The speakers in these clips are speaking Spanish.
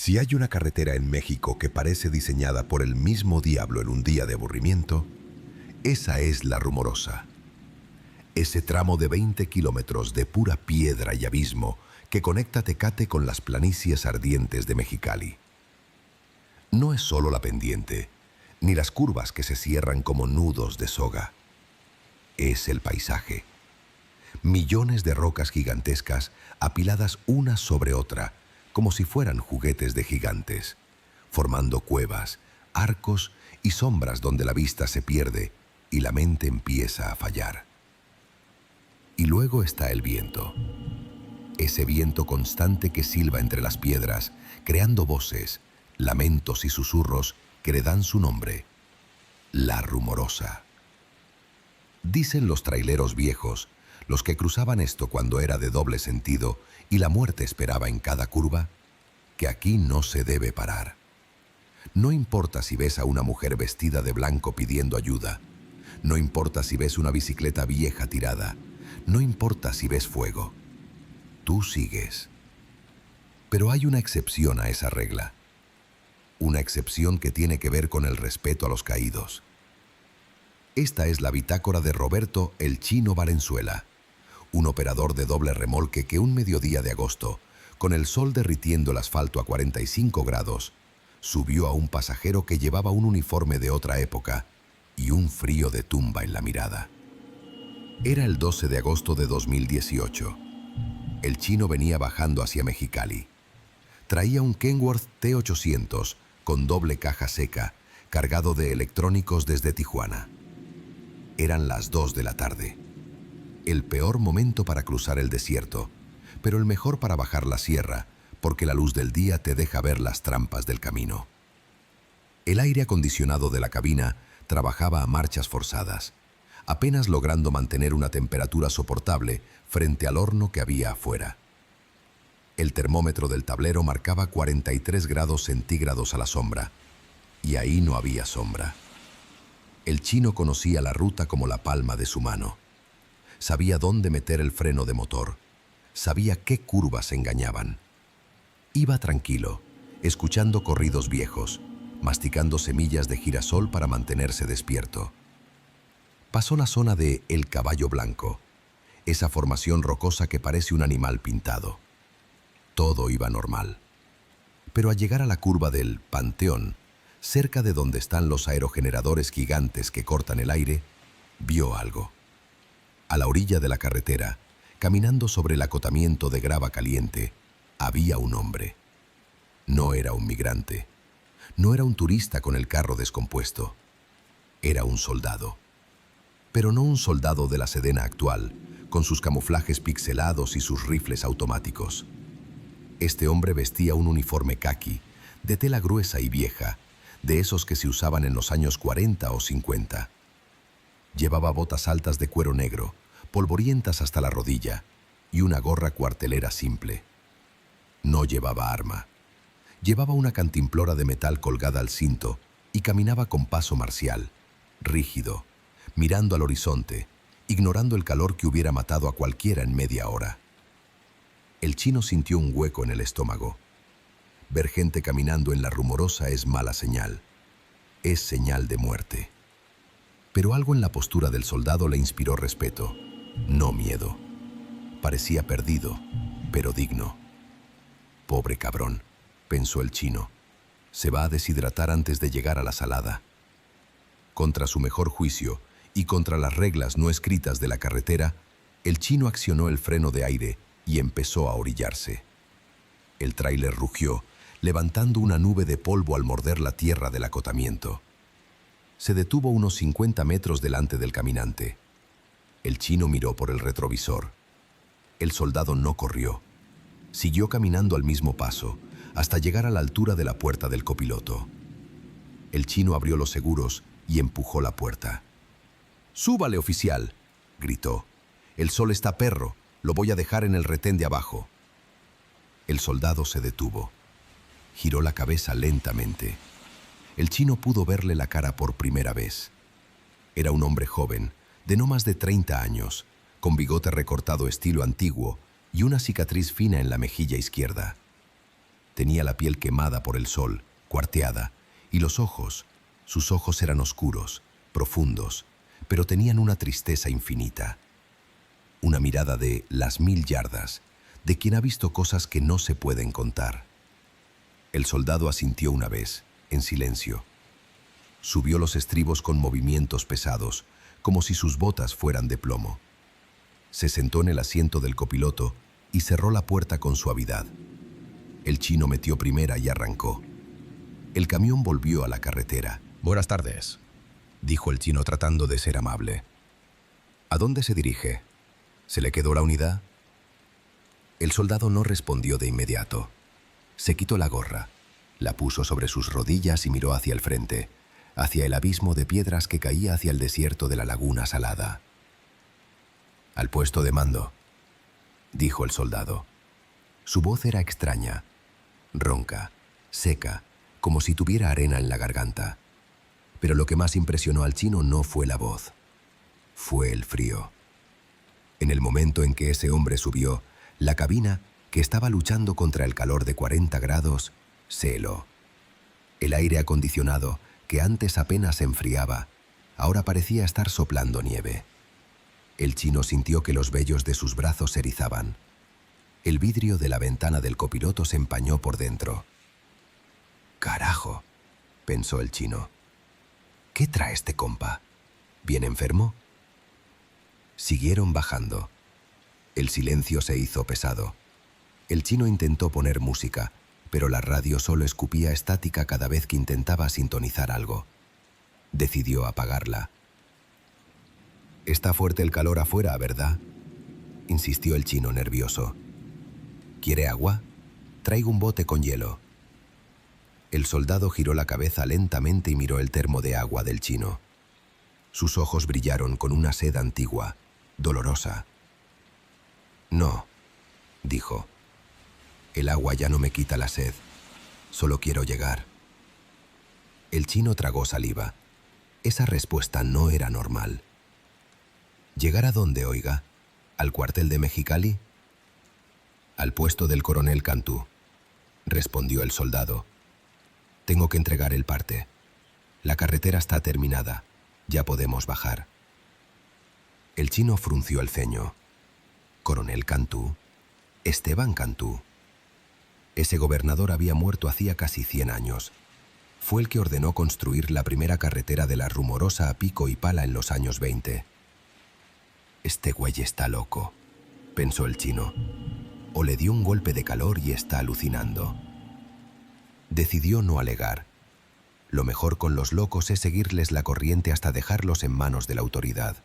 Si hay una carretera en México que parece diseñada por el mismo diablo en un día de aburrimiento, esa es la Rumorosa. Ese tramo de 20 kilómetros de pura piedra y abismo que conecta Tecate con las planicies ardientes de Mexicali. No es solo la pendiente, ni las curvas que se cierran como nudos de soga. Es el paisaje. Millones de rocas gigantescas apiladas una sobre otra, como si fueran juguetes de gigantes, formando cuevas, arcos y sombras donde la vista se pierde y la mente empieza a fallar. Y luego está el viento. Ese viento constante que silba entre las piedras, creando voces, lamentos y susurros que le dan su nombre, la Rumorosa. Dicen los traileros viejos, los que cruzaban esto cuando era de doble sentido y la muerte esperaba en cada curva, que aquí no se debe parar. No importa si ves a una mujer vestida de blanco pidiendo ayuda, no importa si ves una bicicleta vieja tirada, no importa si ves fuego, tú sigues. Pero hay una excepción a esa regla, una excepción que tiene que ver con el respeto a los caídos. Esta es la bitácora de Roberto el Chino Valenzuela, un operador de doble remolque que un mediodía de agosto, con el sol derritiendo el asfalto a 45 grados, subió a un pasajero que llevaba un uniforme de otra época y un frío de tumba en la mirada. Era el 12 de agosto de 2018. El Chino venía bajando hacia Mexicali. Traía un Kenworth T800 con doble caja seca, cargado de electrónicos desde Tijuana. Eran las 2 de la tarde. El peor momento para cruzar el desierto, pero el mejor para bajar la sierra, porque la luz del día te deja ver las trampas del camino. El aire acondicionado de la cabina trabajaba a marchas forzadas, apenas logrando mantener una temperatura soportable frente al horno que había afuera. El termómetro del tablero marcaba 43 grados centígrados a la sombra, y ahí no había sombra. El Chino conocía la ruta como la palma de su mano. Sabía dónde meter el freno de motor. Sabía qué curvas engañaban. Iba tranquilo, escuchando corridos viejos, masticando semillas de girasol para mantenerse despierto. Pasó la zona de El Caballo Blanco, esa formación rocosa que parece un animal pintado. Todo iba normal. Pero al llegar a la curva del Panteón, cerca de donde están los aerogeneradores gigantes que cortan el aire, vio algo. A la orilla de la carretera, caminando sobre el acotamiento de grava caliente, había un hombre. No era un migrante. No era un turista con el carro descompuesto. Era un soldado. Pero no un soldado de la Sedena actual, con sus camuflajes pixelados y sus rifles automáticos. Este hombre vestía un uniforme caqui, de tela gruesa y vieja, de esos que se usaban en los años 40 o 50. Llevaba botas altas de cuero negro, polvorientas hasta la rodilla, y una gorra cuartelera simple. No llevaba arma. Llevaba una cantimplora de metal colgada al cinto y caminaba con paso marcial, rígido, mirando al horizonte, ignorando el calor que hubiera matado a cualquiera en media hora. El Chino sintió un hueco en el estómago. Ver gente caminando en la Rumorosa es mala señal. Es señal de muerte. Pero algo en la postura del soldado le inspiró respeto, no miedo. Parecía perdido, pero digno. Pobre cabrón, pensó el Chino. Se va a deshidratar antes de llegar a la salada. Contra su mejor juicio y contra las reglas no escritas de la carretera, el Chino accionó el freno de aire y empezó a orillarse. El tráiler rugió, levantando una nube de polvo al morder la tierra del acotamiento. Se detuvo unos 50 metros delante del caminante. El Chino miró por el retrovisor. El soldado no corrió. Siguió caminando al mismo paso, hasta llegar a la altura de la puerta del copiloto. El Chino abrió los seguros y empujó la puerta. «¡Súbale, oficial!», gritó. «El sol está perro, lo voy a dejar en el retén de abajo». El soldado se detuvo. Giró la cabeza lentamente. El Chino pudo verle la cara por primera vez. Era un hombre joven, de no más de 30 años, con bigote recortado estilo antiguo y una cicatriz fina en la mejilla izquierda. Tenía la piel quemada por el sol, cuarteada, y los ojos, sus ojos eran oscuros, profundos, pero tenían una tristeza infinita. Una mirada de las 1000 yardas, de quien ha visto cosas que no se pueden contar. El soldado asintió una vez, en silencio. Subió los estribos con movimientos pesados, como si sus botas fueran de plomo. Se sentó en el asiento del copiloto y cerró la puerta con suavidad. El chino metió primera y arrancó. El camión volvió a la carretera. «Buenas tardes», dijo el chino tratando de ser amable. «¿A dónde se dirige? ¿Se le quedó la unidad?» El soldado no respondió de inmediato. Se quitó la gorra, la puso sobre sus rodillas y miró hacia el frente, hacia el abismo de piedras que caía hacia el desierto de la laguna salada. «Al puesto de mando», dijo el soldado. Su voz era extraña, ronca, seca, como si tuviera arena en la garganta. Pero lo que más impresionó al chino no fue la voz, fue el frío. En el momento en que ese hombre subió, la cabina, que estaba luchando contra el calor de 40 grados, se heló. El aire acondicionado, que antes apenas se enfriaba, ahora parecía estar soplando nieve. El chino sintió que los vellos de sus brazos se erizaban. El vidrio de la ventana del copiloto se empañó por dentro. «Carajo», pensó el chino. «¿Qué trae este compa? ¿Bien enfermo?» Siguieron bajando. El silencio se hizo pesado. El chino intentó poner música, pero la radio solo escupía estática cada vez que intentaba sintonizar algo. Decidió apagarla. «Está fuerte el calor afuera, ¿verdad?», insistió el chino nervioso. «¿Quiere agua? Traigo un bote con hielo». El soldado giró la cabeza lentamente y miró el termo de agua del chino. Sus ojos brillaron con una sed antigua, dolorosa. «No», dijo. «El agua ya no me quita la sed. Solo quiero llegar». El chino tragó saliva. Esa respuesta no era normal. «¿Llegar a dónde, oiga? ¿Al cuartel de Mexicali?» «Al puesto del coronel Cantú», respondió el soldado. «Tengo que entregar el parte. La carretera está terminada. Ya podemos bajar». El chino frunció el ceño. «¿Coronel Cantú? Esteban Cantú». Ese gobernador había muerto hacía casi 100 años. Fue el que ordenó construir la primera carretera de la Rumorosa a pico y pala en los años 20. «Este güey está loco», pensó el chino. «O le dio un golpe de calor y está alucinando». Decidió no alegar. Lo mejor con los locos es seguirles la corriente hasta dejarlos en manos de la autoridad.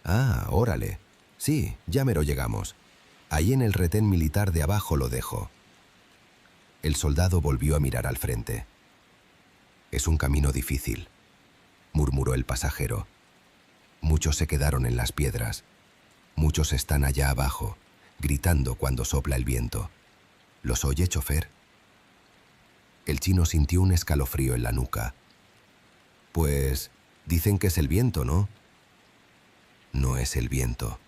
«Ah, órale. Sí, ya mero llegamos. Ahí en el retén militar de abajo lo dejo». El soldado volvió a mirar al frente. «Es un camino difícil», murmuró el pasajero. «Muchos se quedaron en las piedras. Muchos están allá abajo, gritando cuando sopla el viento. ¿Los oye, chofer?» El chino sintió un escalofrío en la nuca. «Pues dicen que es el viento, ¿no?» «No es el viento»,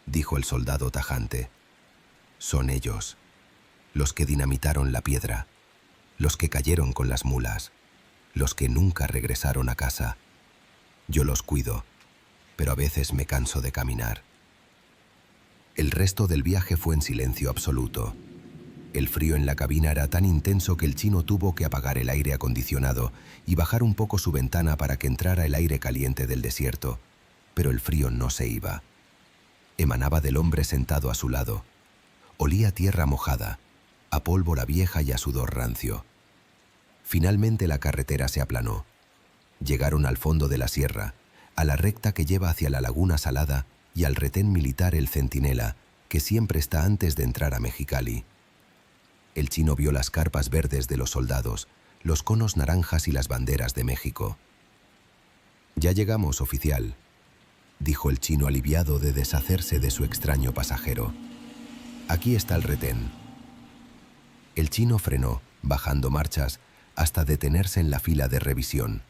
dijo el soldado tajante. «Son ellos, los que dinamitaron la piedra, los que cayeron con las mulas, los que nunca regresaron a casa. Yo los cuido, pero a veces me canso de caminar». El resto del viaje fue en silencio absoluto. El frío en la cabina era tan intenso que el chino tuvo que apagar el aire acondicionado y bajar un poco su ventana para que entrara el aire caliente del desierto, pero el frío no se iba. Emanaba del hombre sentado a su lado. Olía a tierra mojada, a pólvora vieja y a sudor rancio. Finalmente la carretera se aplanó. Llegaron al fondo de la sierra, a la recta que lleva hacia la laguna salada y al retén militar El Centinela, que siempre está antes de entrar a Mexicali. El chino vio las carpas verdes de los soldados, los conos naranjas y las banderas de México. «Ya llegamos, oficial», dijo el chino aliviado de deshacerse de su extraño pasajero. «Aquí está el retén». El chino frenó, bajando marchas, hasta detenerse en la fila de revisión.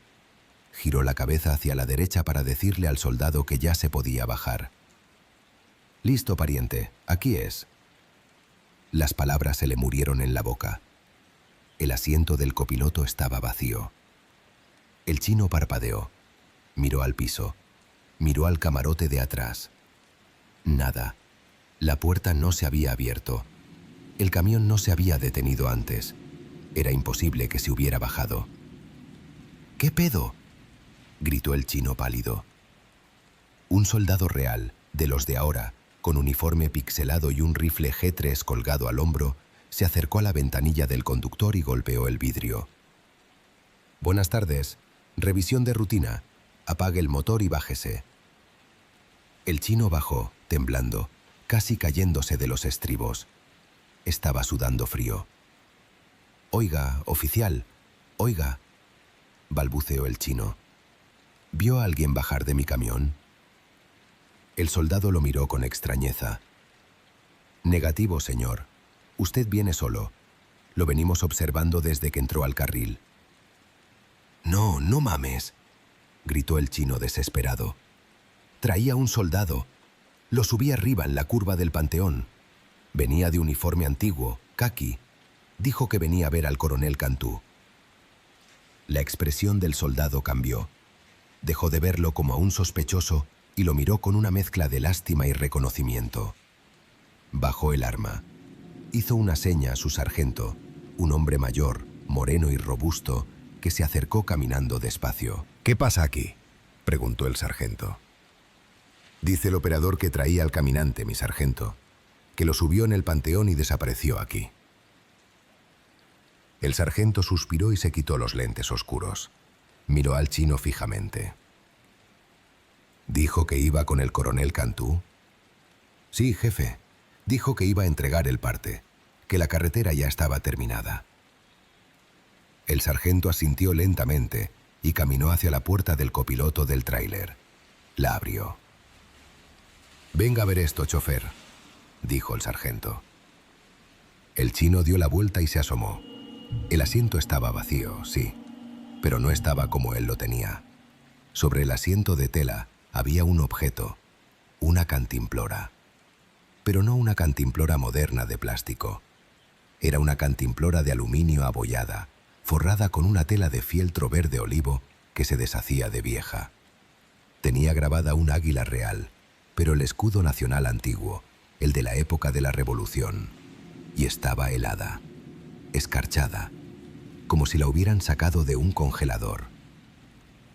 Giró la cabeza hacia la derecha para decirle al soldado que ya se podía bajar. «Listo, pariente, aquí es». Las palabras se le murieron en la boca. El asiento del copiloto estaba vacío. El chino parpadeó, miró al piso, miró al camarote de atrás. Nada. La puerta no se había abierto. El camión no se había detenido antes. Era imposible que se hubiera bajado. «¿Qué pedo?», gritó el chino pálido. Un soldado real, de los de ahora, con uniforme pixelado y un rifle G3 colgado al hombro, se acercó a la ventanilla del conductor y golpeó el vidrio. «Buenas tardes. Revisión de rutina. Apague el motor y bájese». El chino bajó, temblando, casi cayéndose de los estribos. Estaba sudando frío. «Oiga, oficial, oiga», balbuceó el chino. «¿Vio a alguien bajar de mi camión?». El soldado lo miró con extrañeza. «Negativo, señor. Usted viene solo. Lo venimos observando desde que entró al carril». «No, no mames», gritó el chino desesperado. «Traía un soldado. Lo subí arriba en la curva del Panteón. Venía de uniforme antiguo, caqui. Dijo que venía a ver al coronel Cantú». La expresión del soldado cambió. Dejó de verlo como a un sospechoso y lo miró con una mezcla de lástima y reconocimiento. Bajó el arma. Hizo una seña a su sargento, un hombre mayor, moreno y robusto, que se acercó caminando despacio. «¿Qué pasa aquí?», preguntó el sargento. «Dice el operador que traía al caminante, mi sargento, que lo subió en el Panteón y desapareció aquí». El sargento suspiró y se quitó los lentes oscuros. Miró al chino fijamente. «¿Dijo que iba con el coronel Cantú?». «Sí, jefe. Dijo que iba a entregar el parte, que la carretera ya estaba terminada». El sargento asintió lentamente y caminó hacia la puerta del copiloto del tráiler. La abrió. «Venga a ver esto, chofer», dijo el sargento. El chino dio la vuelta y se asomó. El asiento estaba vacío, sí, pero no estaba como él lo tenía. Sobre el asiento de tela había un objeto, una cantimplora. Pero no una cantimplora moderna de plástico. Era una cantimplora de aluminio abollada, forrada con una tela de fieltro verde olivo que se deshacía de vieja. Tenía grabada un águila real, pero el escudo nacional antiguo, el de la época de la Revolución, y estaba helada, escarchada, como si la hubieran sacado de un congelador.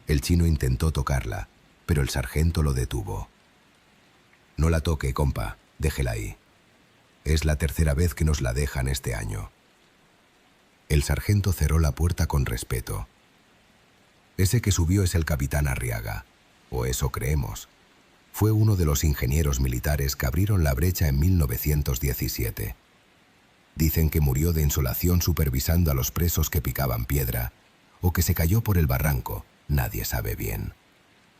El chino intentó tocarla, pero el sargento lo detuvo. «No la toque, compa, déjela ahí. Es la tercera vez que nos la dejan este año». El sargento cerró la puerta con respeto. «Ese que subió es el capitán Arriaga, o eso creemos. Fue uno de los ingenieros militares que abrieron la brecha en 1917. Dicen que murió de insolación supervisando a los presos que picaban piedra, o que se cayó por el barranco, nadie sabe bien.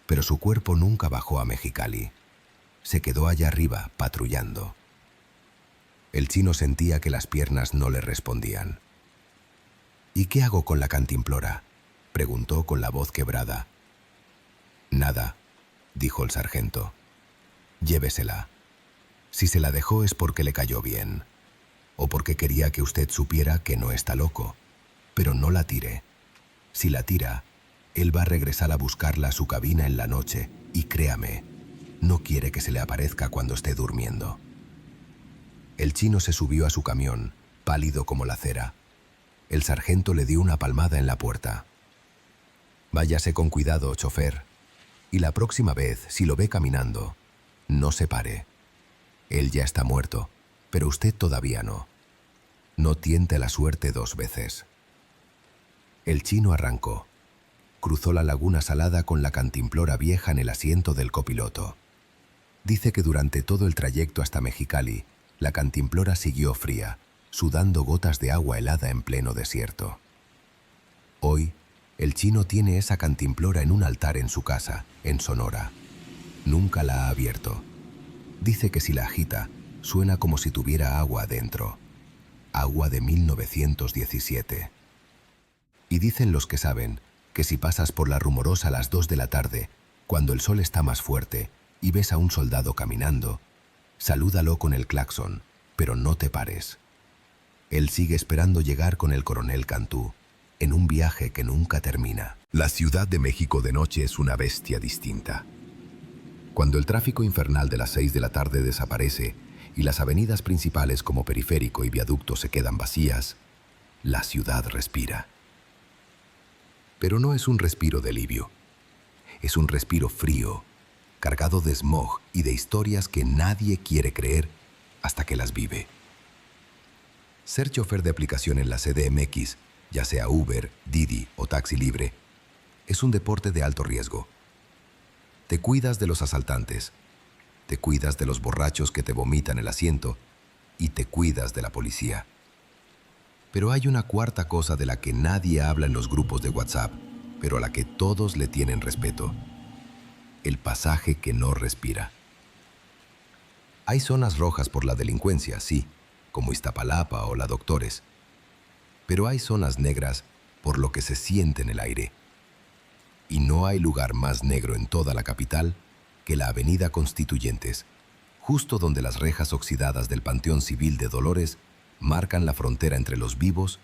Pero su cuerpo nunca bajó a Mexicali. Se quedó allá arriba, patrullando». El chino sentía que las piernas no le respondían. «¿Y qué hago con la cantimplora?», preguntó con la voz quebrada. «Nada», dijo el sargento. «Llévesela. Si se la dejó es porque le cayó bien, o porque quería que usted supiera que no está loco. Pero no la tire. Si la tira, él va a regresar a buscarla a su cabina en la noche, y créame, no quiere que se le aparezca cuando esté durmiendo». El chino se subió a su camión, pálido como la cera. El sargento le dio una palmada en la puerta. «Váyase con cuidado, chofer. Y la próxima vez, si lo ve caminando, no se pare. Él ya está muerto, pero usted todavía no. No tiente la suerte 2 veces». El chino arrancó. Cruzó la laguna salada con la cantimplora vieja en el asiento del copiloto. Dice que durante todo el trayecto hasta Mexicali, la cantimplora siguió fría, sudando gotas de agua helada en pleno desierto. Hoy, el chino tiene esa cantimplora en un altar en su casa, en Sonora. Nunca la ha abierto. Dice que si la agita, suena como si tuviera agua adentro. Agua de 1917. Y dicen los que saben que si pasas por la Rumorosa a las 2 de la tarde, cuando el sol está más fuerte, y ves a un soldado caminando, salúdalo con el claxon, pero no te pares. Él sigue esperando llegar con el coronel Cantú, en un viaje que nunca termina. La Ciudad de México de noche es una bestia distinta. Cuando el tráfico infernal de las 6 de la tarde desaparece y las avenidas principales como Periférico y Viaducto se quedan vacías, la ciudad respira. Pero no es un respiro de alivio. Es un respiro frío, cargado de smog y de historias que nadie quiere creer hasta que las vive. Ser chofer de aplicación en la CDMX, ya sea Uber, Didi o Taxi Libre, es un deporte de alto riesgo. Te cuidas de los asaltantes, te cuidas de los borrachos que te vomitan el asiento y te cuidas de la policía. Pero hay una cuarta cosa de la que nadie habla en los grupos de WhatsApp, pero a la que todos le tienen respeto: el pasaje que no respira. Hay zonas rojas por la delincuencia, sí, como Iztapalapa o la Doctores, pero hay zonas negras por lo que se siente en el aire. Y no hay lugar más negro en toda la capital que la Avenida Constituyentes, justo donde las rejas oxidadas del Panteón Civil de Dolores marcan la frontera entre los vivos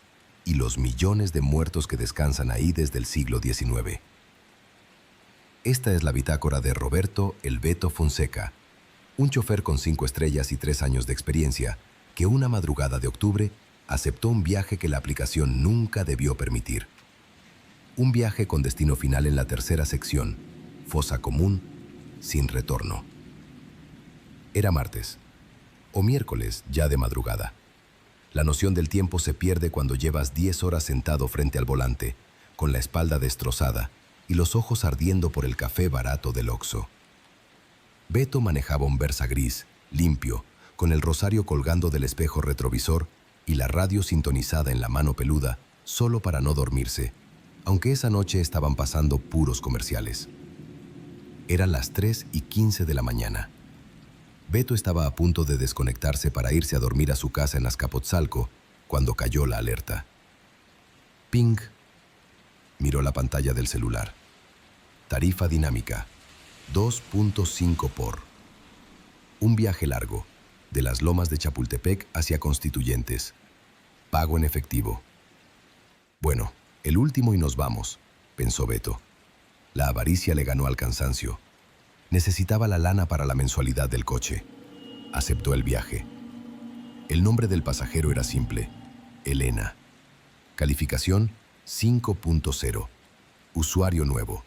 y los millones de muertos que descansan ahí desde el siglo XIX. Esta es la bitácora de Roberto El Beto Fonseca, un chofer con 5 estrellas y 3 años de experiencia, que una madrugada de octubre aceptó un viaje que la aplicación nunca debió permitir. Un viaje con destino final en la tercera sección, fosa común, sin retorno. Era martes, o miércoles ya de madrugada. La noción del tiempo se pierde cuando llevas 10 horas sentado frente al volante, con la espalda destrozada y los ojos ardiendo por el café barato del Oxxo. Beto manejaba un Versa gris, limpio, con el rosario colgando del espejo retrovisor y la radio sintonizada en la mano peluda, solo para no dormirse, aunque esa noche estaban pasando puros comerciales. Eran las 3:15 de la mañana. Beto estaba a punto de desconectarse para irse a dormir a su casa en Azcapotzalco cuando cayó la alerta. Ping. Miró la pantalla del celular. Tarifa dinámica, 2.5 por. Un viaje largo, de las lomas de Chapultepec hacia Constituyentes. Pago en efectivo. Bueno, el último y nos vamos, pensó Beto. La avaricia le ganó al cansancio. Necesitaba la lana para la mensualidad del coche. Aceptó el viaje. El nombre del pasajero era simple: Elena. Calificación 5.0. Usuario nuevo.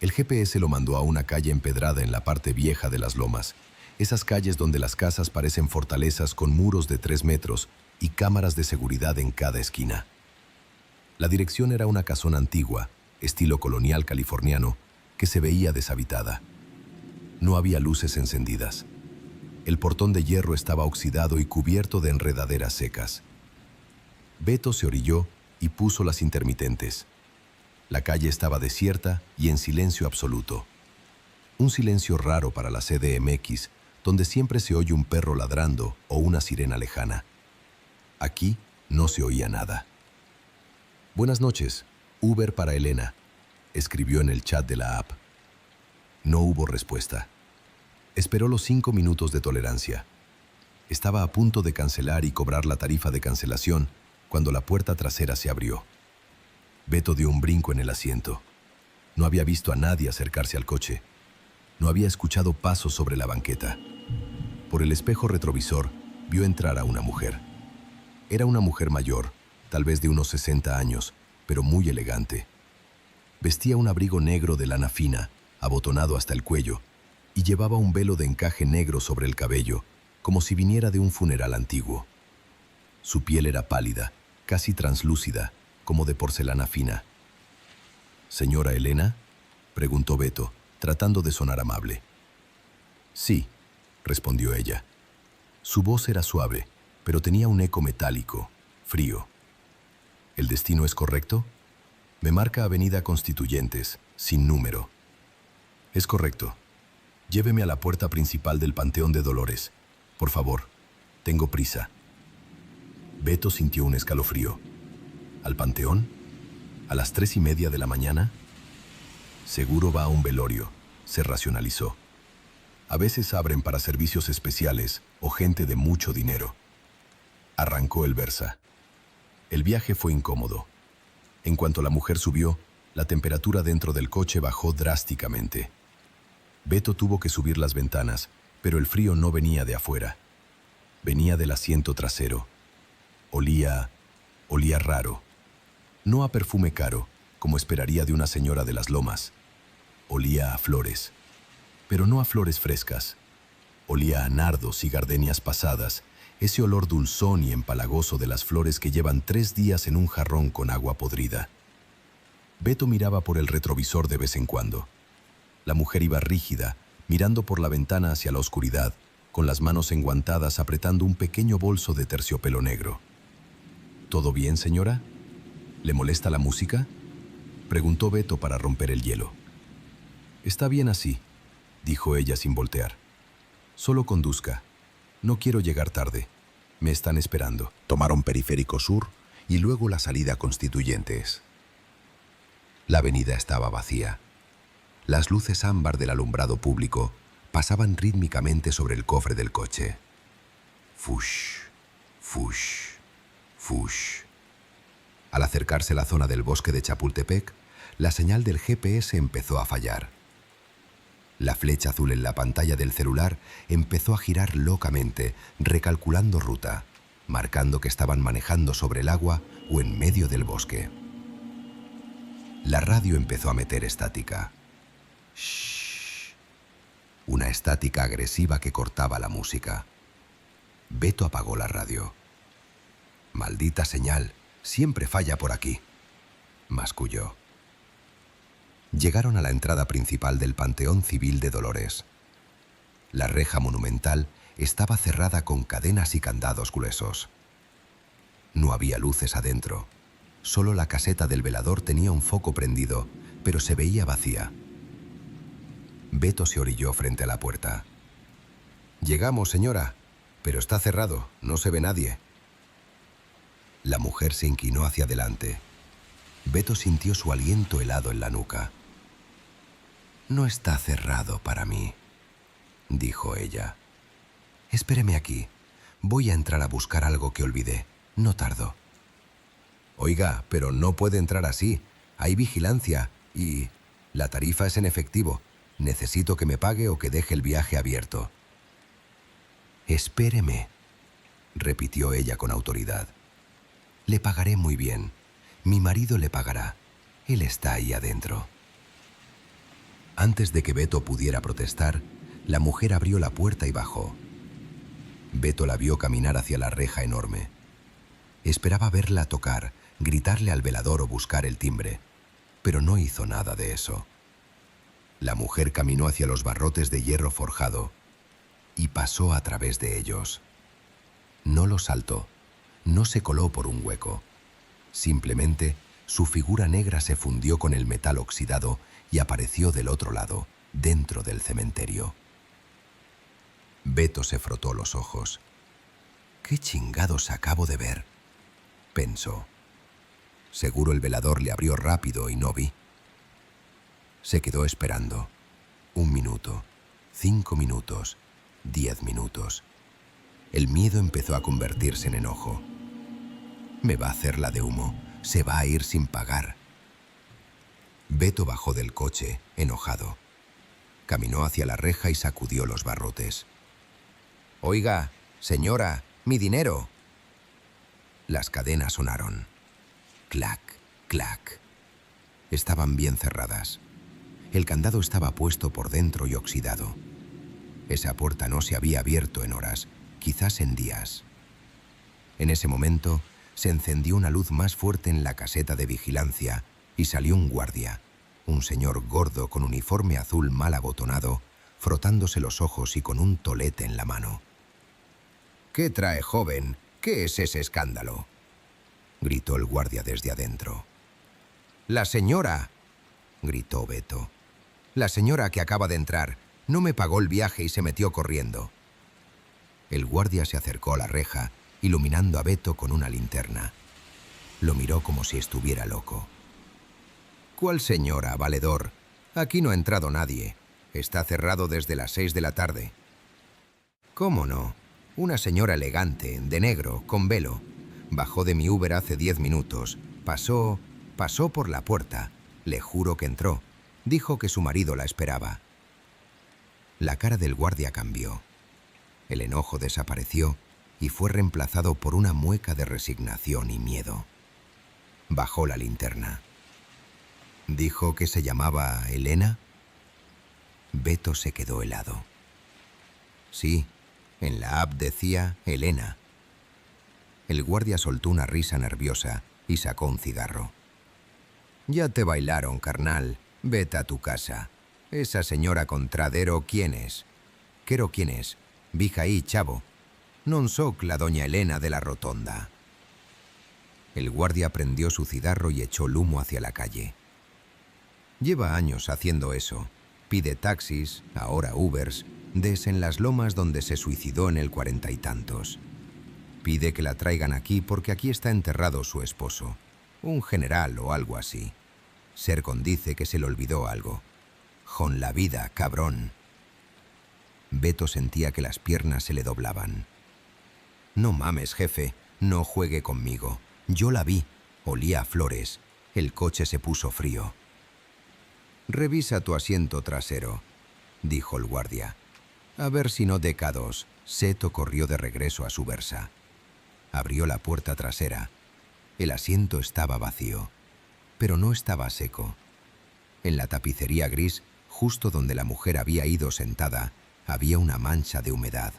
El GPS lo mandó a una calle empedrada en la parte vieja de las lomas, esas calles donde las casas parecen fortalezas con muros de 3 metros y cámaras de seguridad en cada esquina. La dirección era una casona antigua, estilo colonial californiano, que se veía deshabitada. No había luces encendidas. El portón de hierro estaba oxidado y cubierto de enredaderas secas. Beto se orilló y puso las intermitentes. La calle estaba desierta y en silencio absoluto. Un silencio raro para la CDMX, donde siempre se oye un perro ladrando o una sirena lejana. Aquí no se oía nada. Buenas noches, Uber para Elena, escribió en el chat de la app. No hubo respuesta. Esperó los 5 minutos de tolerancia. Estaba a punto de cancelar y cobrar la tarifa de cancelación cuando la puerta trasera se abrió. Beto dio un brinco en el asiento. No había visto a nadie acercarse al coche. No había escuchado pasos sobre la banqueta. Por el espejo retrovisor vio entrar a una mujer. Era una mujer mayor, tal vez de unos 60 años, pero muy elegante. Vestía un abrigo negro de lana fina, abotonado hasta el cuello, y llevaba un velo de encaje negro sobre el cabello, como si viniera de un funeral antiguo. Su piel era pálida, casi translúcida, como de porcelana fina. «¿Señora Elena?», preguntó Beto, tratando de sonar amable. «Sí», respondió ella. Su voz era suave, pero tenía un eco metálico, frío. «¿El destino es correcto? Me marca Avenida Constituyentes, sin número». «Es correcto. Lléveme a la puerta principal del Panteón de Dolores. Por favor, tengo prisa». Beto sintió un escalofrío. ¿Al panteón? ¿A las 3:30 de la mañana? Seguro va a un velorio, se racionalizó. A veces abren para servicios especiales o gente de mucho dinero. Arrancó el Versa. El viaje fue incómodo. En cuanto la mujer subió, la temperatura dentro del coche bajó drásticamente. Beto tuvo que subir las ventanas, pero el frío no venía de afuera. Venía del asiento trasero. Olía raro. No a perfume caro, como esperaría de una señora de las lomas. Olía a flores, pero no a flores frescas. Olía a nardos y gardenias pasadas, ese olor dulzón y empalagoso de las flores que llevan 3 días en un jarrón con agua podrida. Beto miraba por el retrovisor de vez en cuando. La mujer iba rígida, mirando por la ventana hacia la oscuridad, con las manos enguantadas apretando un pequeño bolso de terciopelo negro. ¿Todo bien, señora? ¿Le molesta la música?, preguntó Beto para romper el hielo. Está bien así, dijo ella sin voltear. Solo conduzca. No quiero llegar tarde. Me están esperando. Tomaron Periférico Sur y luego la salida Constituyentes. La avenida estaba vacía. Las luces ámbar del alumbrado público pasaban rítmicamente sobre el cofre del coche. Fush, fush, fush. Al acercarse a la zona del bosque de Chapultepec, la señal del GPS empezó a fallar. La flecha azul en la pantalla del celular empezó a girar locamente, recalculando ruta, marcando que estaban manejando sobre el agua o en medio del bosque. La radio empezó a meter estática. Shh. Una estática agresiva que cortaba la música. Beto apagó la radio. Maldita señal, siempre falla por aquí, masculló. Llegaron a la entrada principal del Panteón Civil de Dolores. La reja monumental estaba cerrada con cadenas y candados gruesos. No había luces adentro. Solo la caseta del velador tenía un foco prendido, pero se veía vacía. Beto se orilló frente a la puerta. «Llegamos, señora, pero está cerrado, no se ve nadie». La mujer se inclinó hacia adelante. Beto sintió su aliento helado en la nuca. «No está cerrado para mí», dijo ella. «Espéreme aquí. Voy a entrar a buscar algo que olvidé. No tardo». «Oiga, pero no puede entrar así. Hay vigilancia y la tarifa es en efectivo. Necesito que me pague o que deje el viaje abierto». «Espéreme», repitió ella con autoridad. «Le pagaré muy bien. Mi marido le pagará. Él está ahí adentro». Antes de que Beto pudiera protestar, la mujer abrió la puerta y bajó. Beto la vio caminar hacia la reja enorme. Esperaba verla tocar, gritarle al velador o buscar el timbre, pero no hizo nada de eso. La mujer caminó hacia los barrotes de hierro forjado y pasó a través de ellos. No los saltó, no se coló por un hueco. Simplemente, su figura negra se fundió con el metal oxidado y apareció del otro lado, dentro del cementerio. Beto se frotó los ojos. «¿Qué chingados acabo de ver?», pensó. Seguro el velador le abrió rápido y no vi. Se quedó esperando. 1 minuto, 5 minutos, 10 minutos. El miedo empezó a convertirse en enojo. «Me va a hacer la de humo. Se va a ir sin pagar». Beto bajó del coche, enojado. Caminó hacia la reja y sacudió los barrotes. «Oiga, señora, mi dinero». Las cadenas sonaron. Clac, clac. Estaban bien cerradas. El candado estaba puesto por dentro y oxidado. Esa puerta no se había abierto en horas, quizás en días. En ese momento, se encendió una luz más fuerte en la caseta de vigilancia y salió un guardia, un señor gordo con uniforme azul mal abotonado, frotándose los ojos y con un tolete en la mano. «¿Qué trae, joven? ¿Qué es ese escándalo?», gritó el guardia desde adentro. «La señora», gritó Beto. «La señora que acaba de entrar no me pagó el viaje y se metió corriendo». El guardia se acercó a la reja, iluminando a Beto con una linterna. Lo miró como si estuviera loco. «¿Cuál señora, valedor? Aquí no ha entrado nadie. Está cerrado desde las 6 de la tarde». «¿Cómo no? Una señora elegante, de negro, con velo. Bajó de mi Uber hace 10 minutos. Pasó por la puerta. Le juro que entró. Dijo que su marido la esperaba. La cara del guardia cambió. El enojo desapareció y fue reemplazado por una mueca de resignación y miedo. Bajó la linterna. ¿Dijo que se llamaba Elena? Beto se quedó helado. Sí, en la app decía Elena. El guardia soltó una risa nerviosa y sacó un cigarro. Ya te bailaron, carnal. Vete a tu casa. Esa señora Contradero, ¿quién es? Quero quién es. Vija ahí, chavo. Non soc la doña Elena de la Rotonda. El guardia prendió su cigarro y echó el humo hacia la calle. Lleva años haciendo eso. Pide taxis, ahora Ubers, en las lomas donde se suicidó en el 40 y tantos. Pide que la traigan aquí porque aquí está enterrado su esposo, un general o algo así. Sercon dice que se le olvidó algo. Jon la vida, cabrón. Beto sentía que las piernas se le doblaban. No mames, jefe, no juegue conmigo. Yo la vi, olía a flores. El coche se puso frío. Revisa tu asiento trasero, dijo el guardia. A ver si no decados. Seto corrió de regreso a su Versa. Abrió la puerta trasera. El asiento estaba vacío, pero no estaba seco. En la tapicería gris, justo donde la mujer había ido sentada, había una mancha de humedad.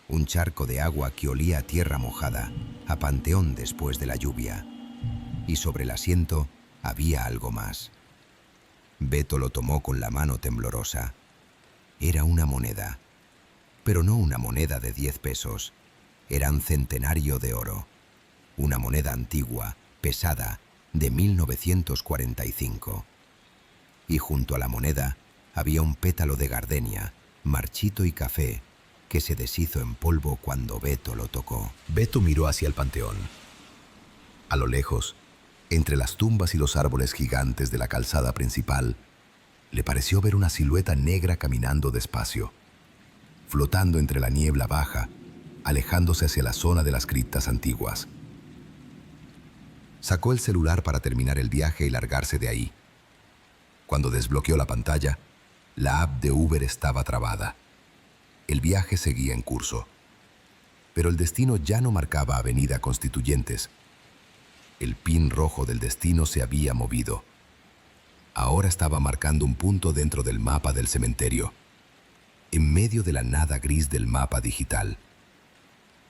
Un charco de agua que olía a tierra mojada, a panteón después de la lluvia. Y sobre el asiento había algo más. Beto lo tomó con la mano temblorosa. Era una moneda, pero no una moneda de 10 pesos. Era un centenario de oro. Una moneda antigua, pesada, de 1945. Y junto a la moneda había un pétalo de gardenia, marchito y café, que se deshizo en polvo cuando Beto lo tocó. Beto miró hacia el panteón. A lo lejos, entre las tumbas y los árboles gigantes de la calzada principal, le pareció ver una silueta negra caminando despacio, flotando entre la niebla baja, alejándose hacia la zona de las criptas antiguas. Sacó el celular para terminar el viaje y largarse de ahí. Cuando desbloqueó la pantalla, la app de Uber estaba trabada. El viaje seguía en curso, pero el destino ya no marcaba Avenida Constituyentes. El pin rojo del destino se había movido. Ahora estaba marcando un punto dentro del mapa del cementerio, en medio de la nada gris del mapa digital.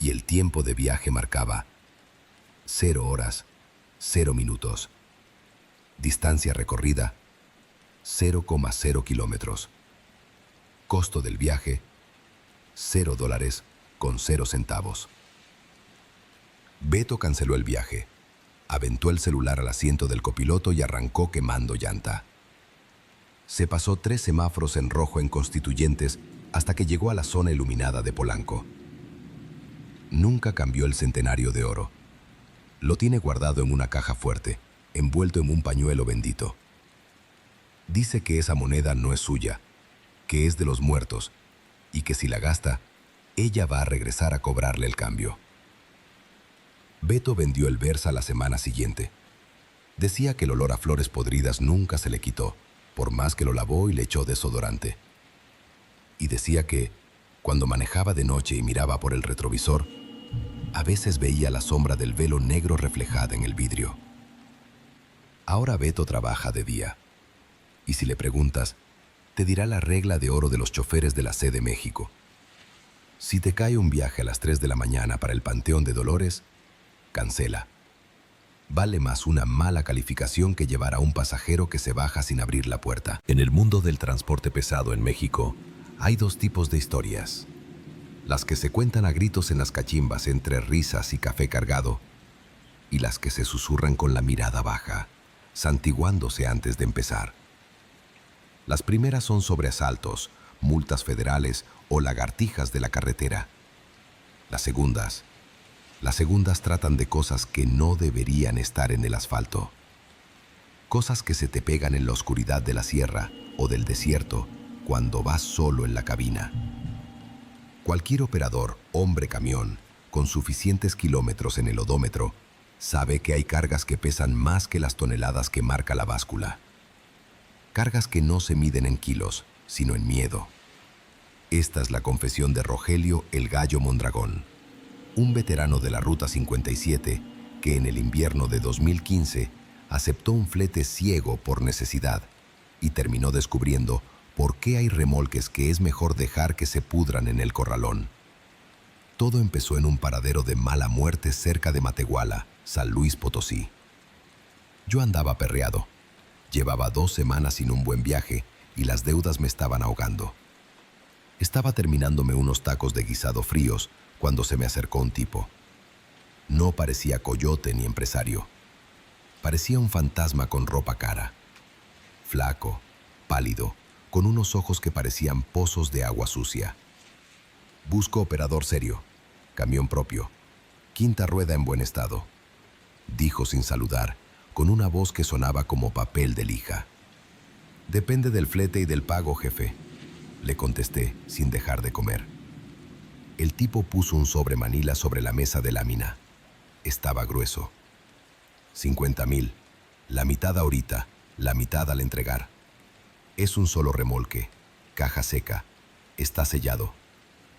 Y el tiempo de viaje marcaba 0 horas, 0 minutos. Distancia recorrida, 0,0 kilómetros. Costo del viaje, $0 con 0 centavos. Beto canceló el viaje, aventó el celular al asiento del copiloto y arrancó quemando llanta. Se pasó 3 semáforos en rojo en Constituyentes hasta que llegó a la zona iluminada de Polanco. Nunca cambió el centenario de oro. Lo tiene guardado en una caja fuerte, envuelto en un pañuelo bendito. Dice que esa moneda no es suya, que es de los muertos, y que si la gasta, ella va a regresar a cobrarle el cambio. Beto vendió el Versa la semana siguiente. Decía que el olor a flores podridas nunca se le quitó, por más que lo lavó y le echó desodorante. Y decía que, cuando manejaba de noche y miraba por el retrovisor, a veces veía la sombra del velo negro reflejada en el vidrio. Ahora Beto trabaja de día. Y si le preguntas, te dirá la regla de oro de los choferes de la C de México. Si te cae un viaje a las 3 de la mañana para el Panteón de Dolores, cancela. Vale más una mala calificación que llevar a un pasajero que se baja sin abrir la puerta. En el mundo del transporte pesado en México, hay 2 tipos de historias. Las que se cuentan a gritos en las cachimbas entre risas y café cargado, y las que se susurran con la mirada baja, santiguándose antes de empezar. Las primeras son sobre asaltos, multas federales o lagartijas de la carretera. Las segundas tratan de cosas que no deberían estar en el asfalto. Cosas que se te pegan en la oscuridad de la sierra o del desierto cuando vas solo en la cabina. Cualquier operador, hombre camión, con suficientes kilómetros en el odómetro, sabe que hay cargas que pesan más que las toneladas que marca la báscula. Cargas que no se miden en kilos, sino en miedo. Esta es la confesión de Rogelio el Gallo Mondragón, un veterano de la Ruta 57 que en el invierno de 2015 aceptó un flete ciego por necesidad y terminó descubriendo por qué hay remolques que es mejor dejar que se pudran en el corralón. Todo empezó en un paradero de mala muerte cerca de Matehuala, San Luis Potosí. Yo andaba perreado. Llevaba 2 semanas sin un buen viaje y las deudas me estaban ahogando. Estaba terminándome unos tacos de guisado fríos cuando se me acercó un tipo. No parecía coyote ni empresario. Parecía un fantasma con ropa cara. Flaco, pálido, con unos ojos que parecían pozos de agua sucia. Busco operador serio, camión propio, quinta rueda en buen estado, dijo sin saludar, con una voz que sonaba como papel de lija. Depende del flete y del pago, jefe, le contesté sin dejar de comer. El tipo puso un sobre manila sobre la mesa de lámina. Estaba grueso. 50,000, la mitad ahorita, la mitad al entregar. Es un solo remolque, caja seca, está sellado.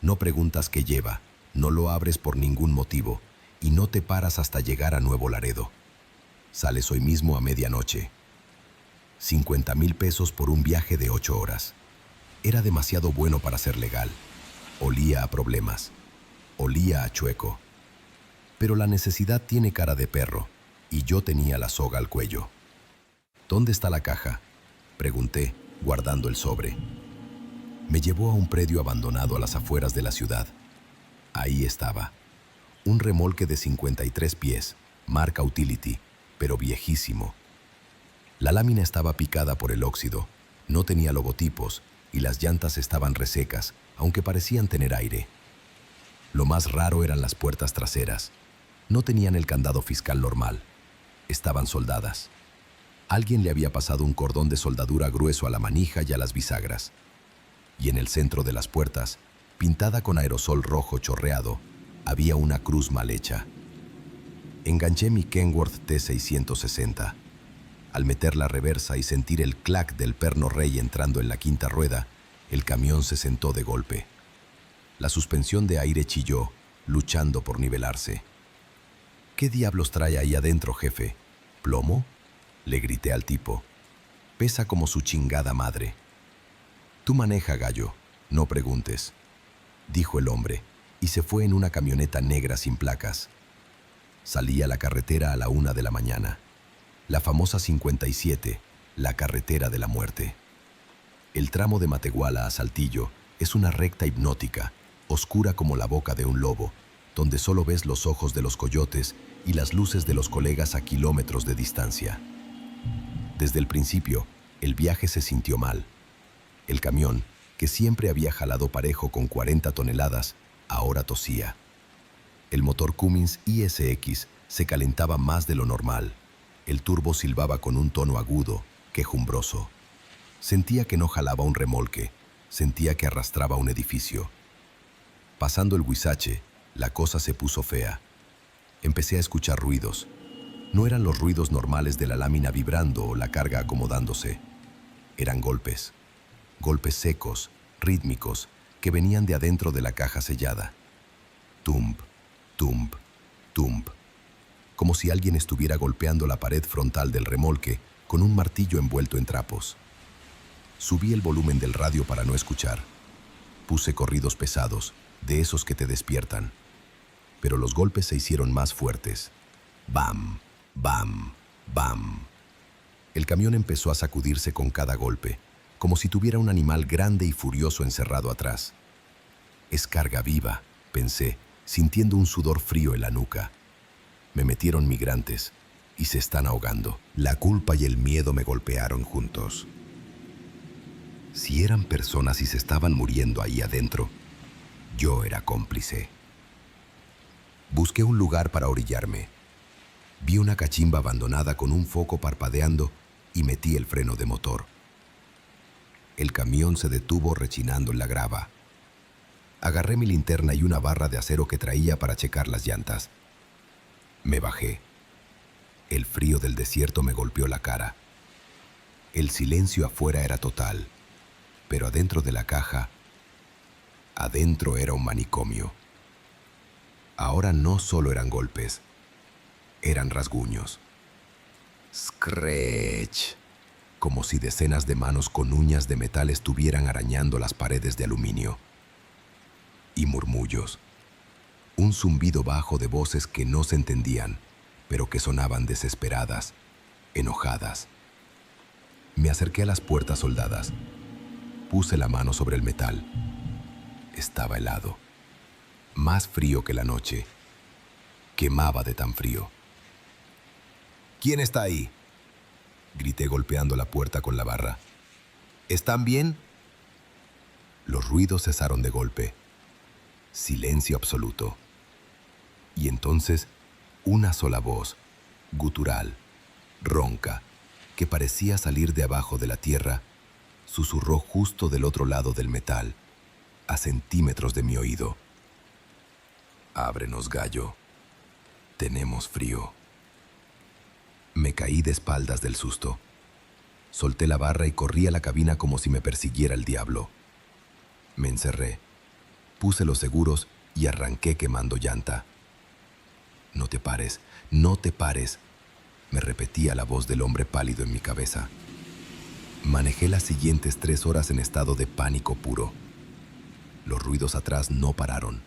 No preguntas qué lleva, no lo abres por ningún motivo y no te paras hasta llegar a Nuevo Laredo. Sales hoy mismo a medianoche. 50,000 pesos por un viaje de 8 horas. Era demasiado bueno para ser legal. Olía a problemas. Olía a chueco. Pero la necesidad tiene cara de perro y yo tenía la soga al cuello. ¿Dónde está la caja?, pregunté, guardando el sobre. Me llevó a un predio abandonado a las afueras de la ciudad. Ahí estaba. Un remolque de 53 pies, marca Utility, pero viejísimo. La lámina estaba picada por el óxido, no tenía logotipos y las llantas estaban resecas, aunque parecían tener aire. Lo más raro eran las puertas traseras. No tenían el candado fiscal normal. Estaban soldadas. Alguien le había pasado un cordón de soldadura grueso a la manija y a las bisagras. Y en el centro de las puertas, pintada con aerosol rojo chorreado, había una cruz mal hecha. Enganché mi Kenworth T660. Al meter la reversa y sentir el clac del perno rey entrando en la quinta rueda, el camión se sentó de golpe. La suspensión de aire chilló, luchando por nivelarse. ¿Qué diablos trae ahí adentro, jefe? ¿Plomo?, le grité al tipo. Pesa como su chingada madre. Tú maneja, gallo, no preguntes, dijo el hombre, y se fue en una camioneta negra sin placas. Salí a la carretera a la 1 de la mañana. La famosa 57, la carretera de la muerte. El tramo de Matehuala a Saltillo es una recta hipnótica, oscura como la boca de un lobo, donde solo ves los ojos de los coyotes y las luces de los colegas a kilómetros de distancia. Desde el principio, el viaje se sintió mal. El camión, que siempre había jalado parejo con 40 toneladas, ahora tosía. El motor Cummins ISX se calentaba más de lo normal. El turbo silbaba con un tono agudo, quejumbroso. Sentía que no jalaba un remolque, sentía que arrastraba un edificio. Pasando el Huizache, la cosa se puso fea. Empecé a escuchar ruidos. No eran los ruidos normales de la lámina vibrando o la carga acomodándose. Eran golpes. Golpes secos, rítmicos, que venían de adentro de la caja sellada. Tump, tump, tump. Como si alguien estuviera golpeando la pared frontal del remolque con un martillo envuelto en trapos. Subí el volumen del radio para no escuchar. Puse corridos pesados, de esos que te despiertan. Pero los golpes se hicieron más fuertes. Bam, bam, bam. El camión empezó a sacudirse con cada golpe, como si tuviera un animal grande y furioso encerrado atrás. Es carga viva, pensé, sintiendo un sudor frío en la nuca. Me metieron migrantes y se están ahogando. La culpa y el miedo me golpearon juntos. Si eran personas y se estaban muriendo ahí adentro, yo era cómplice. Busqué un lugar para orillarme. Vi una cachimba abandonada con un foco parpadeando y metí el freno de motor. El camión se detuvo rechinando en la grava. Agarré mi linterna y una barra de acero que traía para checar las llantas. Me bajé. El frío del desierto me golpeó la cara. El silencio afuera era total, pero adentro de la caja, adentro era un manicomio. Ahora no solo eran golpes, eran rasguños. Scratch, como si decenas de manos con uñas de metal estuvieran arañando las paredes de aluminio. Y murmullos. Un zumbido bajo de voces que no se entendían, pero que sonaban desesperadas, enojadas. Me acerqué a las puertas soldadas. Puse la mano sobre el metal. Estaba helado. Más frío que la noche. Quemaba de tan frío. ¿Quién está ahí?, grité golpeando la puerta con la barra. ¿Están bien? Los ruidos cesaron de golpe. Silencio absoluto. Y entonces, una sola voz, gutural, ronca, que parecía salir de abajo de la tierra, susurró justo del otro lado del metal, a centímetros de mi oído. Ábrenos, gallo. Tenemos frío. Me caí de espaldas del susto. Solté la barra y corrí a la cabina como si me persiguiera el diablo. Me encerré. Puse los seguros y arranqué quemando llanta. No te pares, no te pares, me repetía la voz del hombre pálido en mi cabeza. Manejé las siguientes 3 horas en estado de pánico puro. Los ruidos atrás no pararon.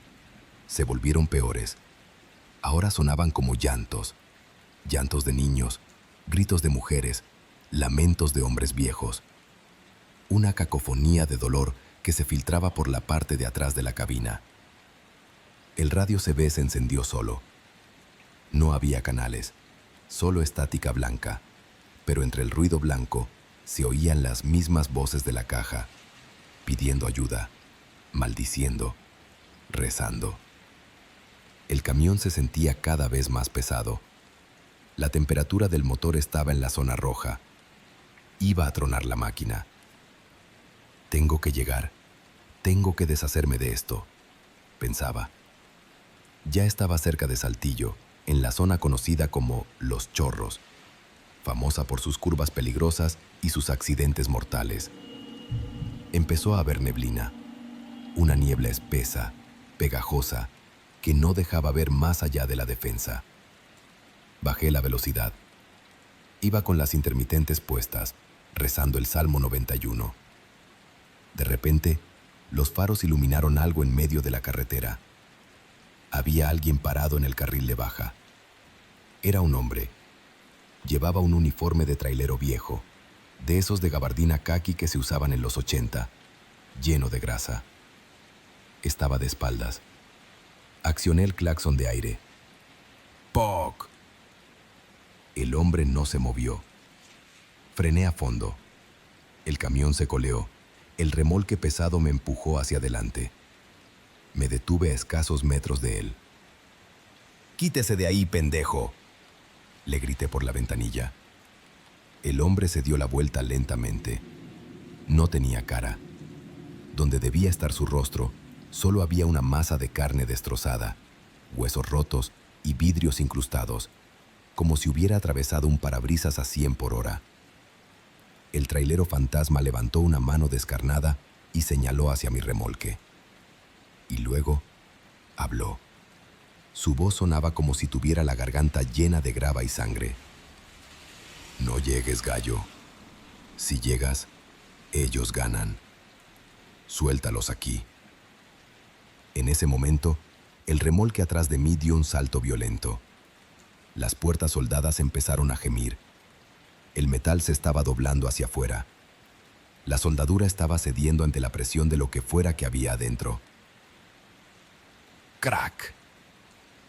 Se volvieron peores. Ahora sonaban como llantos. Llantos de niños, gritos de mujeres, lamentos de hombres viejos. Una cacofonía de dolor que se filtraba por la parte de atrás de la cabina. El radio CB se encendió solo. No había canales, solo estática blanca, pero entre el ruido blanco se oían las mismas voces de la caja, pidiendo ayuda, maldiciendo, rezando. El camión se sentía cada vez más pesado. La temperatura del motor estaba en la zona roja. Iba a tronar la máquina. Tengo que llegar. Tengo que deshacerme de esto, pensaba. Ya estaba cerca de Saltillo, en la zona conocida como Los Chorros, famosa por sus curvas peligrosas y sus accidentes mortales. Empezó a haber neblina, una niebla espesa, pegajosa, que no dejaba ver más allá de la defensa. Bajé la velocidad. Iba con las intermitentes puestas, rezando el Salmo 91. De repente, los faros iluminaron algo en medio de la carretera. Había alguien parado en el carril de baja. Era un hombre. Llevaba un uniforme de trailero viejo, de esos de gabardina caqui que se usaban en los 80, lleno de grasa. Estaba de espaldas. Accioné el claxon de aire. ¡Poc! El hombre no se movió. Frené a fondo. El camión se coleó. El remolque pesado me empujó hacia adelante. Me detuve a escasos metros de él. «¡Quítese de ahí, pendejo!», le grité por la ventanilla. El hombre se dio la vuelta lentamente. No tenía cara. Donde debía estar su rostro, solo había una masa de carne destrozada, huesos rotos y vidrios incrustados, como si hubiera atravesado un parabrisas a 100 por hora. El trailero fantasma levantó una mano descarnada y señaló hacia mi remolque. Y luego habló. Su voz sonaba como si tuviera la garganta llena de grava y sangre. «No llegues, gallo. Si llegas, ellos ganan. Suéltalos aquí». En ese momento, el remolque atrás de mí dio un salto violento. Las puertas soldadas empezaron a gemir. El metal se estaba doblando hacia afuera. La soldadura estaba cediendo ante la presión de lo que fuera que había adentro. ¡Crack!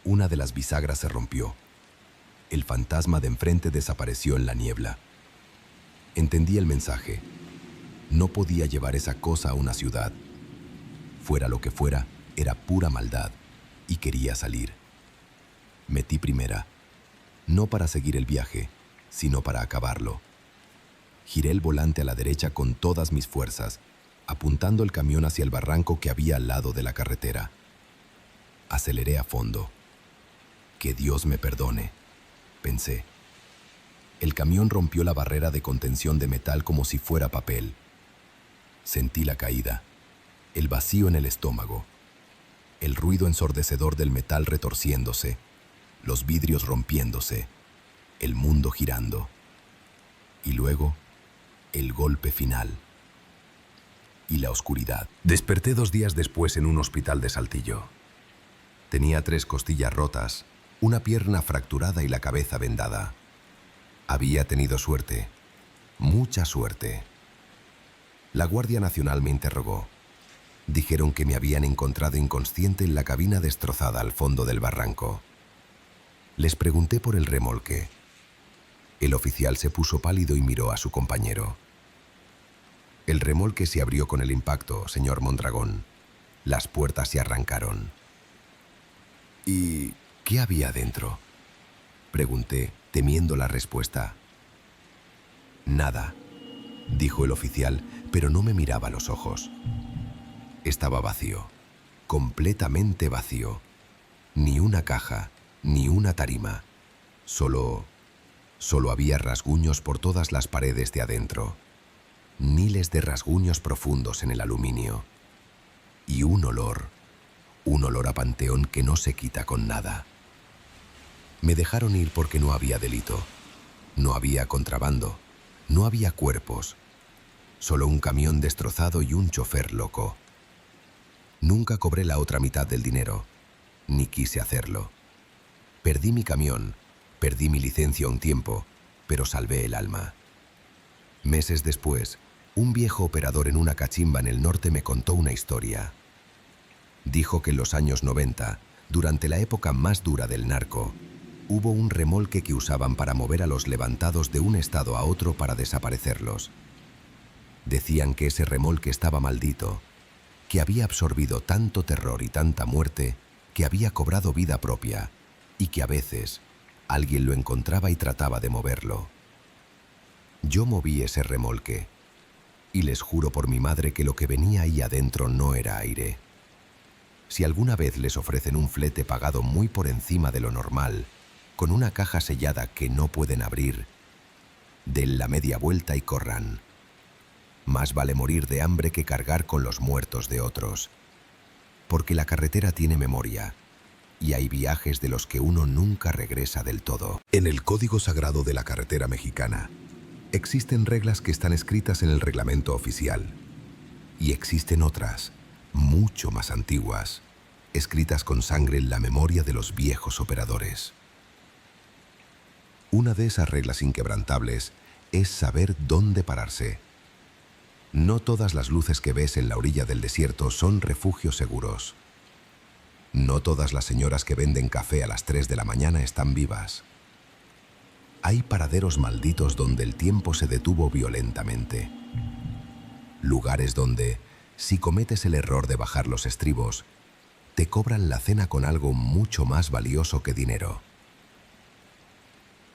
Una de las bisagras se rompió. El fantasma de enfrente desapareció en la niebla. Entendí el mensaje. No podía llevar esa cosa a una ciudad. Fuera lo que fuera, era pura maldad, y quería salir. Metí primera, no para seguir el viaje, sino para acabarlo. Giré el volante a la derecha con todas mis fuerzas, apuntando el camión hacia el barranco que había al lado de la carretera. Aceleré a fondo. Que Dios me perdone, pensé. El camión rompió la barrera de contención de metal como si fuera papel. Sentí la caída, el vacío en el estómago, el ruido ensordecedor del metal retorciéndose, los vidrios rompiéndose, el mundo girando. Y luego, el golpe final. Y la oscuridad. Desperté 2 días después en un hospital de Saltillo. Tenía 3 costillas rotas, una pierna fracturada y la cabeza vendada. Había tenido suerte, mucha suerte. La Guardia Nacional me interrogó. Dijeron que me habían encontrado inconsciente en la cabina destrozada al fondo del barranco. Les pregunté por el remolque. El oficial se puso pálido y miró a su compañero. El remolque se abrió con el impacto, señor Mondragón. Las puertas se arrancaron. ¿Y qué había dentro?, pregunté, temiendo la respuesta. Nada, dijo el oficial, pero no me miraba a los ojos. Estaba vacío, completamente vacío. Ni una caja, ni una tarima. Solo había rasguños por todas las paredes de adentro. Miles de rasguños profundos en el aluminio. Y un olor a panteón que no se quita con nada. Me dejaron ir porque no había delito. No había contrabando. No había cuerpos. Solo un camión destrozado y un chofer loco. Nunca cobré la otra mitad del dinero. Ni quise hacerlo. Perdí mi camión, perdí mi licencia un tiempo, pero salvé el alma. Meses después, un viejo operador en una cachimba en el norte me contó una historia. Dijo que en los años 90, durante la época más dura del narco, hubo un remolque que usaban para mover a los levantados de un estado a otro para desaparecerlos. Decían que ese remolque estaba maldito, que había absorbido tanto terror y tanta muerte que había cobrado vida propia y que a veces alguien lo encontraba y trataba de moverlo. Yo moví ese remolque y les juro por mi madre que lo que venía ahí adentro no era aire. Si alguna vez les ofrecen un flete pagado muy por encima de lo normal, con una caja sellada que no pueden abrir, den la media vuelta y corran. Más vale morir de hambre que cargar con los muertos de otros. Porque la carretera tiene memoria, y hay viajes de los que uno nunca regresa del todo. En el Código Sagrado de la Carretera Mexicana, existen reglas que están escritas en el reglamento oficial, y existen otras, mucho más antiguas, escritas con sangre en la memoria de los viejos operadores. Una de esas reglas inquebrantables es saber dónde pararse. No todas las luces que ves en la orilla del desierto son refugios seguros. No todas las señoras que venden café a las 3 de la mañana están vivas. Hay paraderos malditos donde el tiempo se detuvo violentamente. Lugares donde, si cometes el error de bajar los estribos, te cobran la cena con algo mucho más valioso que dinero.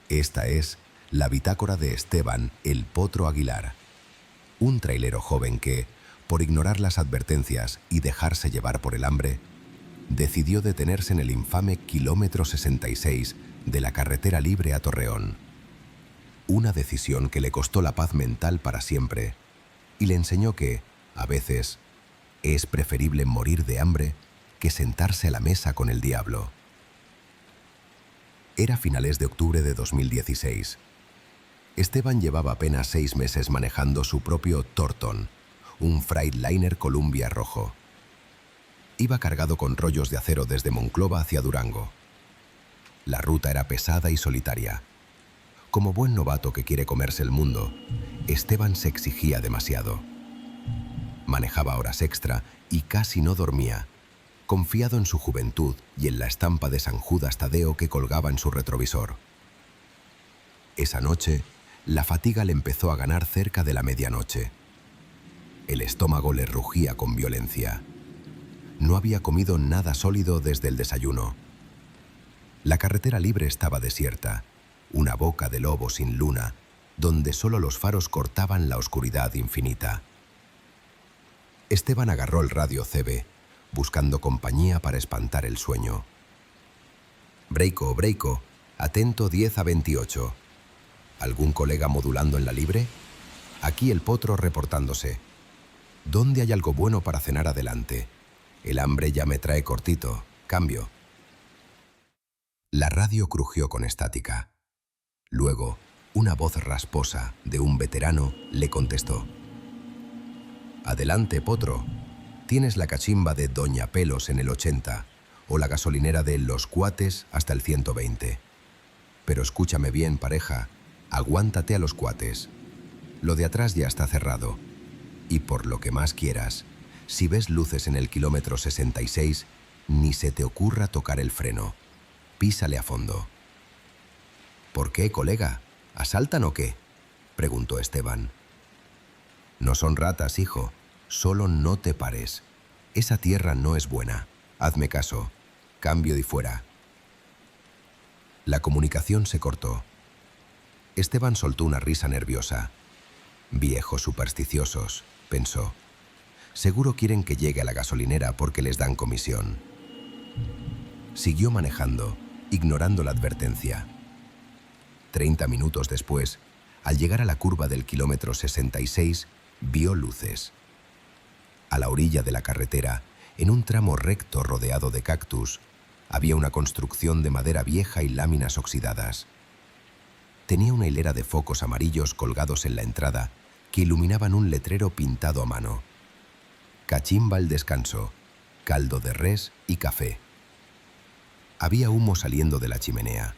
Esta es la bitácora de Esteban "El Potro" Aguilar, un trailero joven que, por ignorar las advertencias y dejarse llevar por el hambre, decidió detenerse en el infame kilómetro 66 de la carretera libre a Torreón. Una decisión que le costó la paz mental para siempre y le enseñó que, a veces, es preferible morir de hambre que sentarse a la mesa con el diablo. Era finales de octubre de 2016. Esteban llevaba apenas 6 meses manejando su propio Thornton, un Freightliner Columbia rojo. Iba cargado con rollos de acero desde Monclova hacia Durango. La ruta era pesada y solitaria. Como buen novato que quiere comerse el mundo, Esteban se exigía demasiado. Manejaba horas extra y casi no dormía, confiado en su juventud y en la estampa de San Judas Tadeo que colgaba en su retrovisor. Esa noche, la fatiga le empezó a ganar cerca de la medianoche. El estómago le rugía con violencia. No había comido nada sólido desde el desayuno. La carretera libre estaba desierta, una boca de lobo sin luna, donde solo los faros cortaban la oscuridad infinita. Esteban agarró el radio CB, buscando compañía para espantar el sueño. Breico, Breico, atento 10 a 28. ¿Algún colega modulando en la libre? Aquí el potro reportándose. ¿Dónde hay algo bueno para cenar adelante? El hambre ya me trae cortito. Cambio. La radio crujió con estática. Luego, una voz rasposa de un veterano le contestó. Adelante, potro. Tienes la cachimba de Doña Pelos en el 80 o la gasolinera de Los Cuates hasta el 120. Pero escúchame bien, pareja, aguántate a Los Cuates. Lo de atrás ya está cerrado. Y por lo que más quieras, si ves luces en el kilómetro 66, ni se te ocurra tocar el freno. Písale a fondo. ¿Por qué, colega? ¿Asaltan o qué?, preguntó Esteban. No son ratas, hijo. Solo no te pares. Esa tierra no es buena. Hazme caso. Cambio y fuera. La comunicación se cortó. Esteban soltó una risa nerviosa. Viejos supersticiosos, pensó. Seguro quieren que llegue a la gasolinera porque les dan comisión. Siguió manejando, ignorando la advertencia. 30 minutos después, al llegar a la curva del kilómetro 66, vio luces. A la orilla de la carretera, en un tramo recto rodeado de cactus, había una construcción de madera vieja y láminas oxidadas. Tenía una hilera de focos amarillos colgados en la entrada que iluminaban un letrero pintado a mano. Cachimba al descanso, caldo de res y café. Había humo saliendo de la chimenea.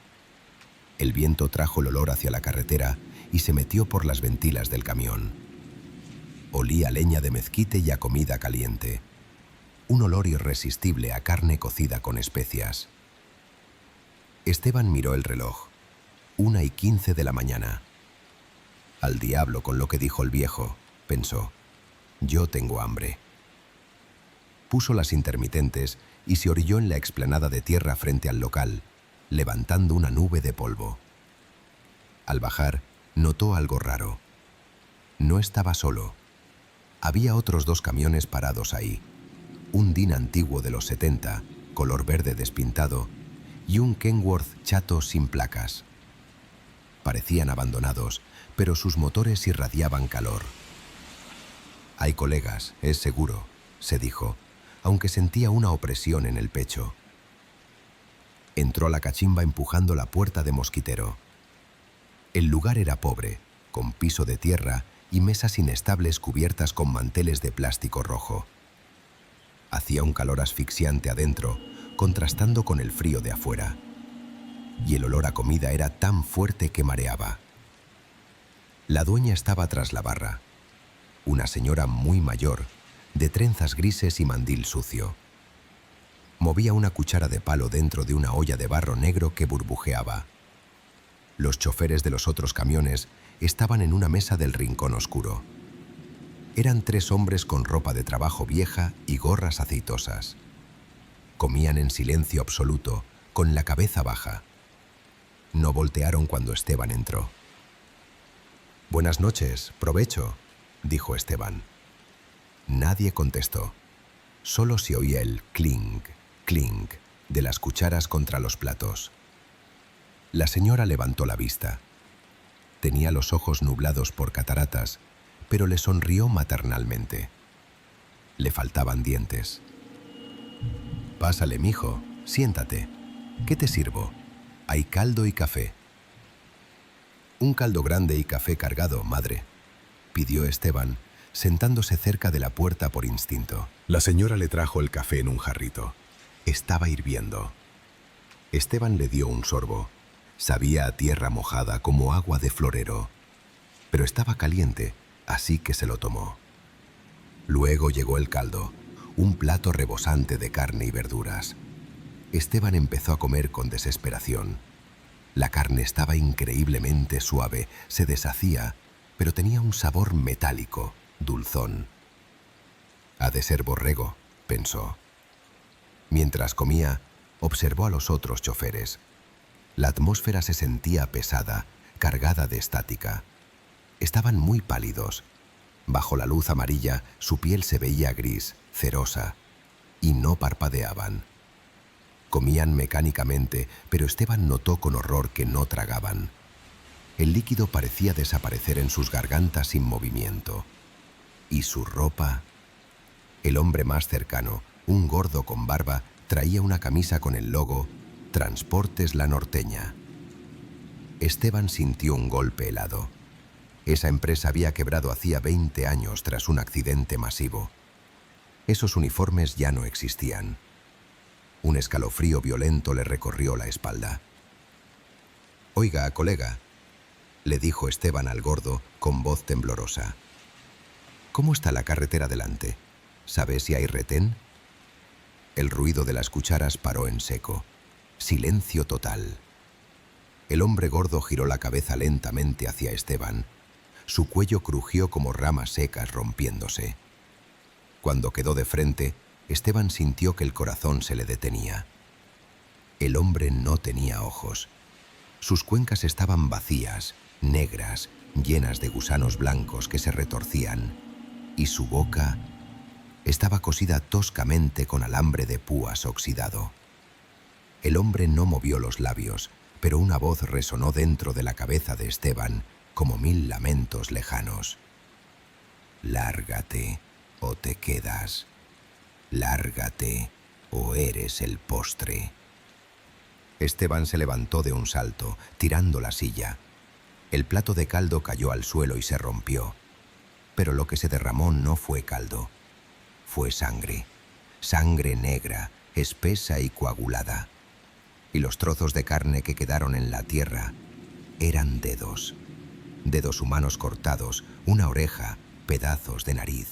El viento trajo el olor hacia la carretera y se metió por las ventilas del camión. Olía a leña de mezquite y a comida caliente. Un olor irresistible a carne cocida con especias. Esteban miró el reloj. 1:15 de la mañana. Al diablo con lo que dijo el viejo, pensó. Yo tengo hambre. Puso las intermitentes y se orilló en la explanada de tierra frente al local, levantando una nube de polvo. Al bajar, notó algo raro. No estaba solo. Había otros 2 camiones parados ahí. Un DIN antiguo de los 70, color verde despintado, y un Kenworth chato sin placas. Parecían abandonados, pero sus motores irradiaban calor. Hay colegas, es seguro, se dijo, aunque sentía una opresión en el pecho. Entró a la cachimba empujando la puerta de mosquitero. El lugar era pobre, con piso de tierra y mesas inestables cubiertas con manteles de plástico rojo. Hacía un calor asfixiante adentro, contrastando con el frío de afuera. Y el olor a comida era tan fuerte que mareaba. La dueña estaba tras la barra. Una señora muy mayor, de trenzas grises y mandil sucio. Movía una cuchara de palo dentro de una olla de barro negro que burbujeaba. Los choferes de los otros camiones estaban en una mesa del rincón oscuro. Eran 3 hombres con ropa de trabajo vieja y gorras aceitosas. Comían en silencio absoluto, con la cabeza baja. No voltearon cuando Esteban entró. «Buenas noches, provecho», dijo Esteban. Nadie contestó. Solo se oía el clink, clink de las cucharas contra los platos. La señora levantó la vista. Tenía los ojos nublados por cataratas, pero le sonrió maternalmente. Le faltaban dientes. «Pásale, mijo, siéntate. ¿Qué te sirvo? Hay caldo y café». «Un caldo grande y café cargado, madre», pidió Esteban, sentándose cerca de la puerta por instinto. La señora le trajo el café en un jarrito. Estaba hirviendo. Esteban le dio un sorbo. Sabía a tierra mojada como agua de florero. Pero estaba caliente, así que se lo tomó. Luego llegó el caldo, un plato rebosante de carne y verduras. Esteban empezó a comer con desesperación. La carne estaba increíblemente suave, se deshacía, pero tenía un sabor metálico, dulzón. «Ha de ser borrego», pensó. Mientras comía, observó a los otros choferes. La atmósfera se sentía pesada, cargada de estática. Estaban muy pálidos. Bajo la luz amarilla, su piel se veía gris, cerosa, y no parpadeaban. Comían mecánicamente, pero Esteban notó con horror que no tragaban. El líquido parecía desaparecer en sus gargantas sin movimiento. ¿Y su ropa? El hombre más cercano, un gordo con barba, traía una camisa con el logo Transportes La Norteña. Esteban sintió un golpe helado. Esa empresa había quebrado hacía 20 años tras un accidente masivo. Esos uniformes ya no existían. Un escalofrío violento le recorrió la espalda. «Oiga, colega», le dijo Esteban al gordo con voz temblorosa. «¿Cómo está la carretera delante? ¿Sabe si hay retén?» El ruido de las cucharas paró en seco. Silencio total. El hombre gordo giró la cabeza lentamente hacia Esteban. Su cuello crujió como ramas secas rompiéndose. Cuando quedó de frente, Esteban sintió que el corazón se le detenía. El hombre no tenía ojos. Sus cuencas estaban vacías, negras, llenas de gusanos blancos que se retorcían, y su boca estaba cosida toscamente con alambre de púas oxidado. El hombre no movió los labios, pero una voz resonó dentro de la cabeza de Esteban como 1000 lamentos lejanos. «Lárgate o te quedas. Lárgate o eres el postre». Esteban se levantó de un salto, tirando la silla. El plato de caldo cayó al suelo y se rompió. Pero lo que se derramó no fue caldo. Fue sangre. Sangre negra, espesa y coagulada. Y los trozos de carne que quedaron en la tierra eran dedos. Dedos humanos cortados, una oreja, pedazos de nariz.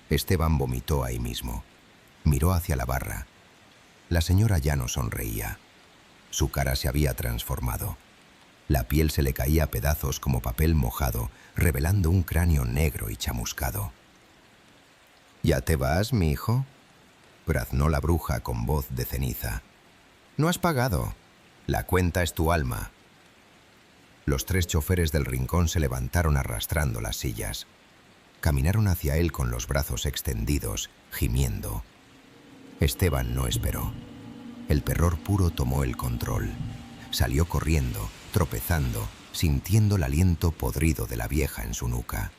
Esteban vomitó ahí mismo. Miró hacia la barra. La señora ya no sonreía. Su cara se había transformado. La piel se le caía a pedazos como papel mojado, revelando un cráneo negro y chamuscado. «¿Ya te vas, mi hijo?», braznó la bruja con voz de ceniza. «No has pagado. La cuenta es tu alma». Los 3 choferes del rincón se levantaron arrastrando las sillas. Caminaron hacia él con los brazos extendidos, gimiendo. Esteban no esperó. El terror puro tomó el control. Salió corriendo, tropezando, sintiendo el aliento podrido de la vieja en su nuca.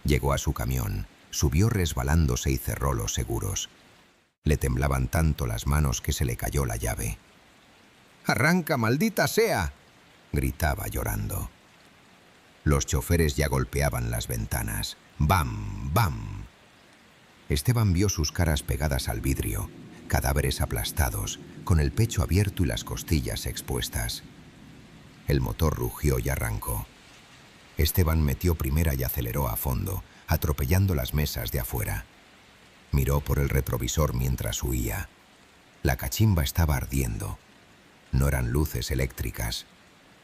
Llegó a su camión, subió resbalándose y cerró los seguros. Le temblaban tanto las manos que se le cayó la llave. «¡Arranca, maldita sea!», gritaba llorando. Los choferes ya golpeaban las ventanas. ¡Bam! ¡Bam! Esteban vio sus caras pegadas al vidrio, cadáveres aplastados, con el pecho abierto y las costillas expuestas. El motor rugió y arrancó. Esteban metió primera y aceleró a fondo, atropellando las mesas de afuera. Miró por el retrovisor mientras huía. La cachimba estaba ardiendo. No eran luces eléctricas.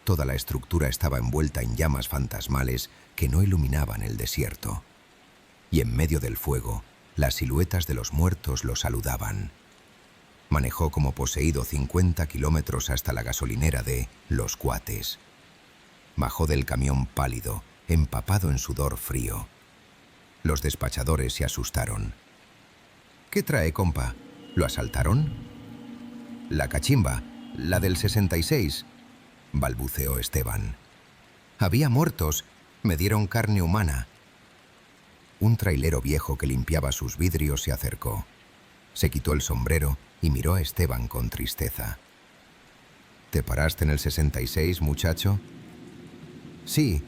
Toda la estructura estaba envuelta en llamas fantasmales que no iluminaban el desierto. Y en medio del fuego, las siluetas de los muertos lo saludaban. Manejó como poseído 50 kilómetros hasta la gasolinera de Los Cuates. Bajó del camión pálido, empapado en sudor frío. Los despachadores se asustaron. «¿Qué trae, compa? ¿Lo asaltaron?» «La cachimba, la del 66», balbuceó Esteban. «Había muertos, me dieron carne humana». Un trailero viejo que limpiaba sus vidrios se acercó. Se quitó el sombrero y miró a Esteban con tristeza. «¿Te paraste en el 66, muchacho?» «Sí,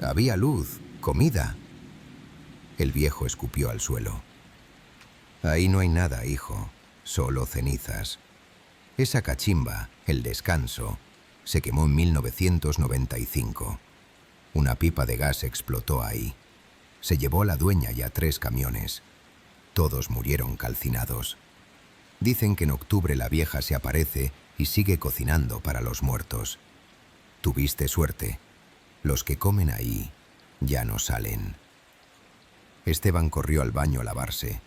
había luz, comida». El viejo escupió al suelo. «Ahí no hay nada, hijo, solo cenizas. Esa cachimba, el Descanso, se quemó en 1995. Una pipa de gas explotó ahí. Se llevó a la dueña y a 3 camiones. Todos murieron calcinados. Dicen que en octubre la vieja se aparece y sigue cocinando para los muertos. Tuviste suerte. Los que comen ahí ya no salen». Esteban corrió al baño a lavarse.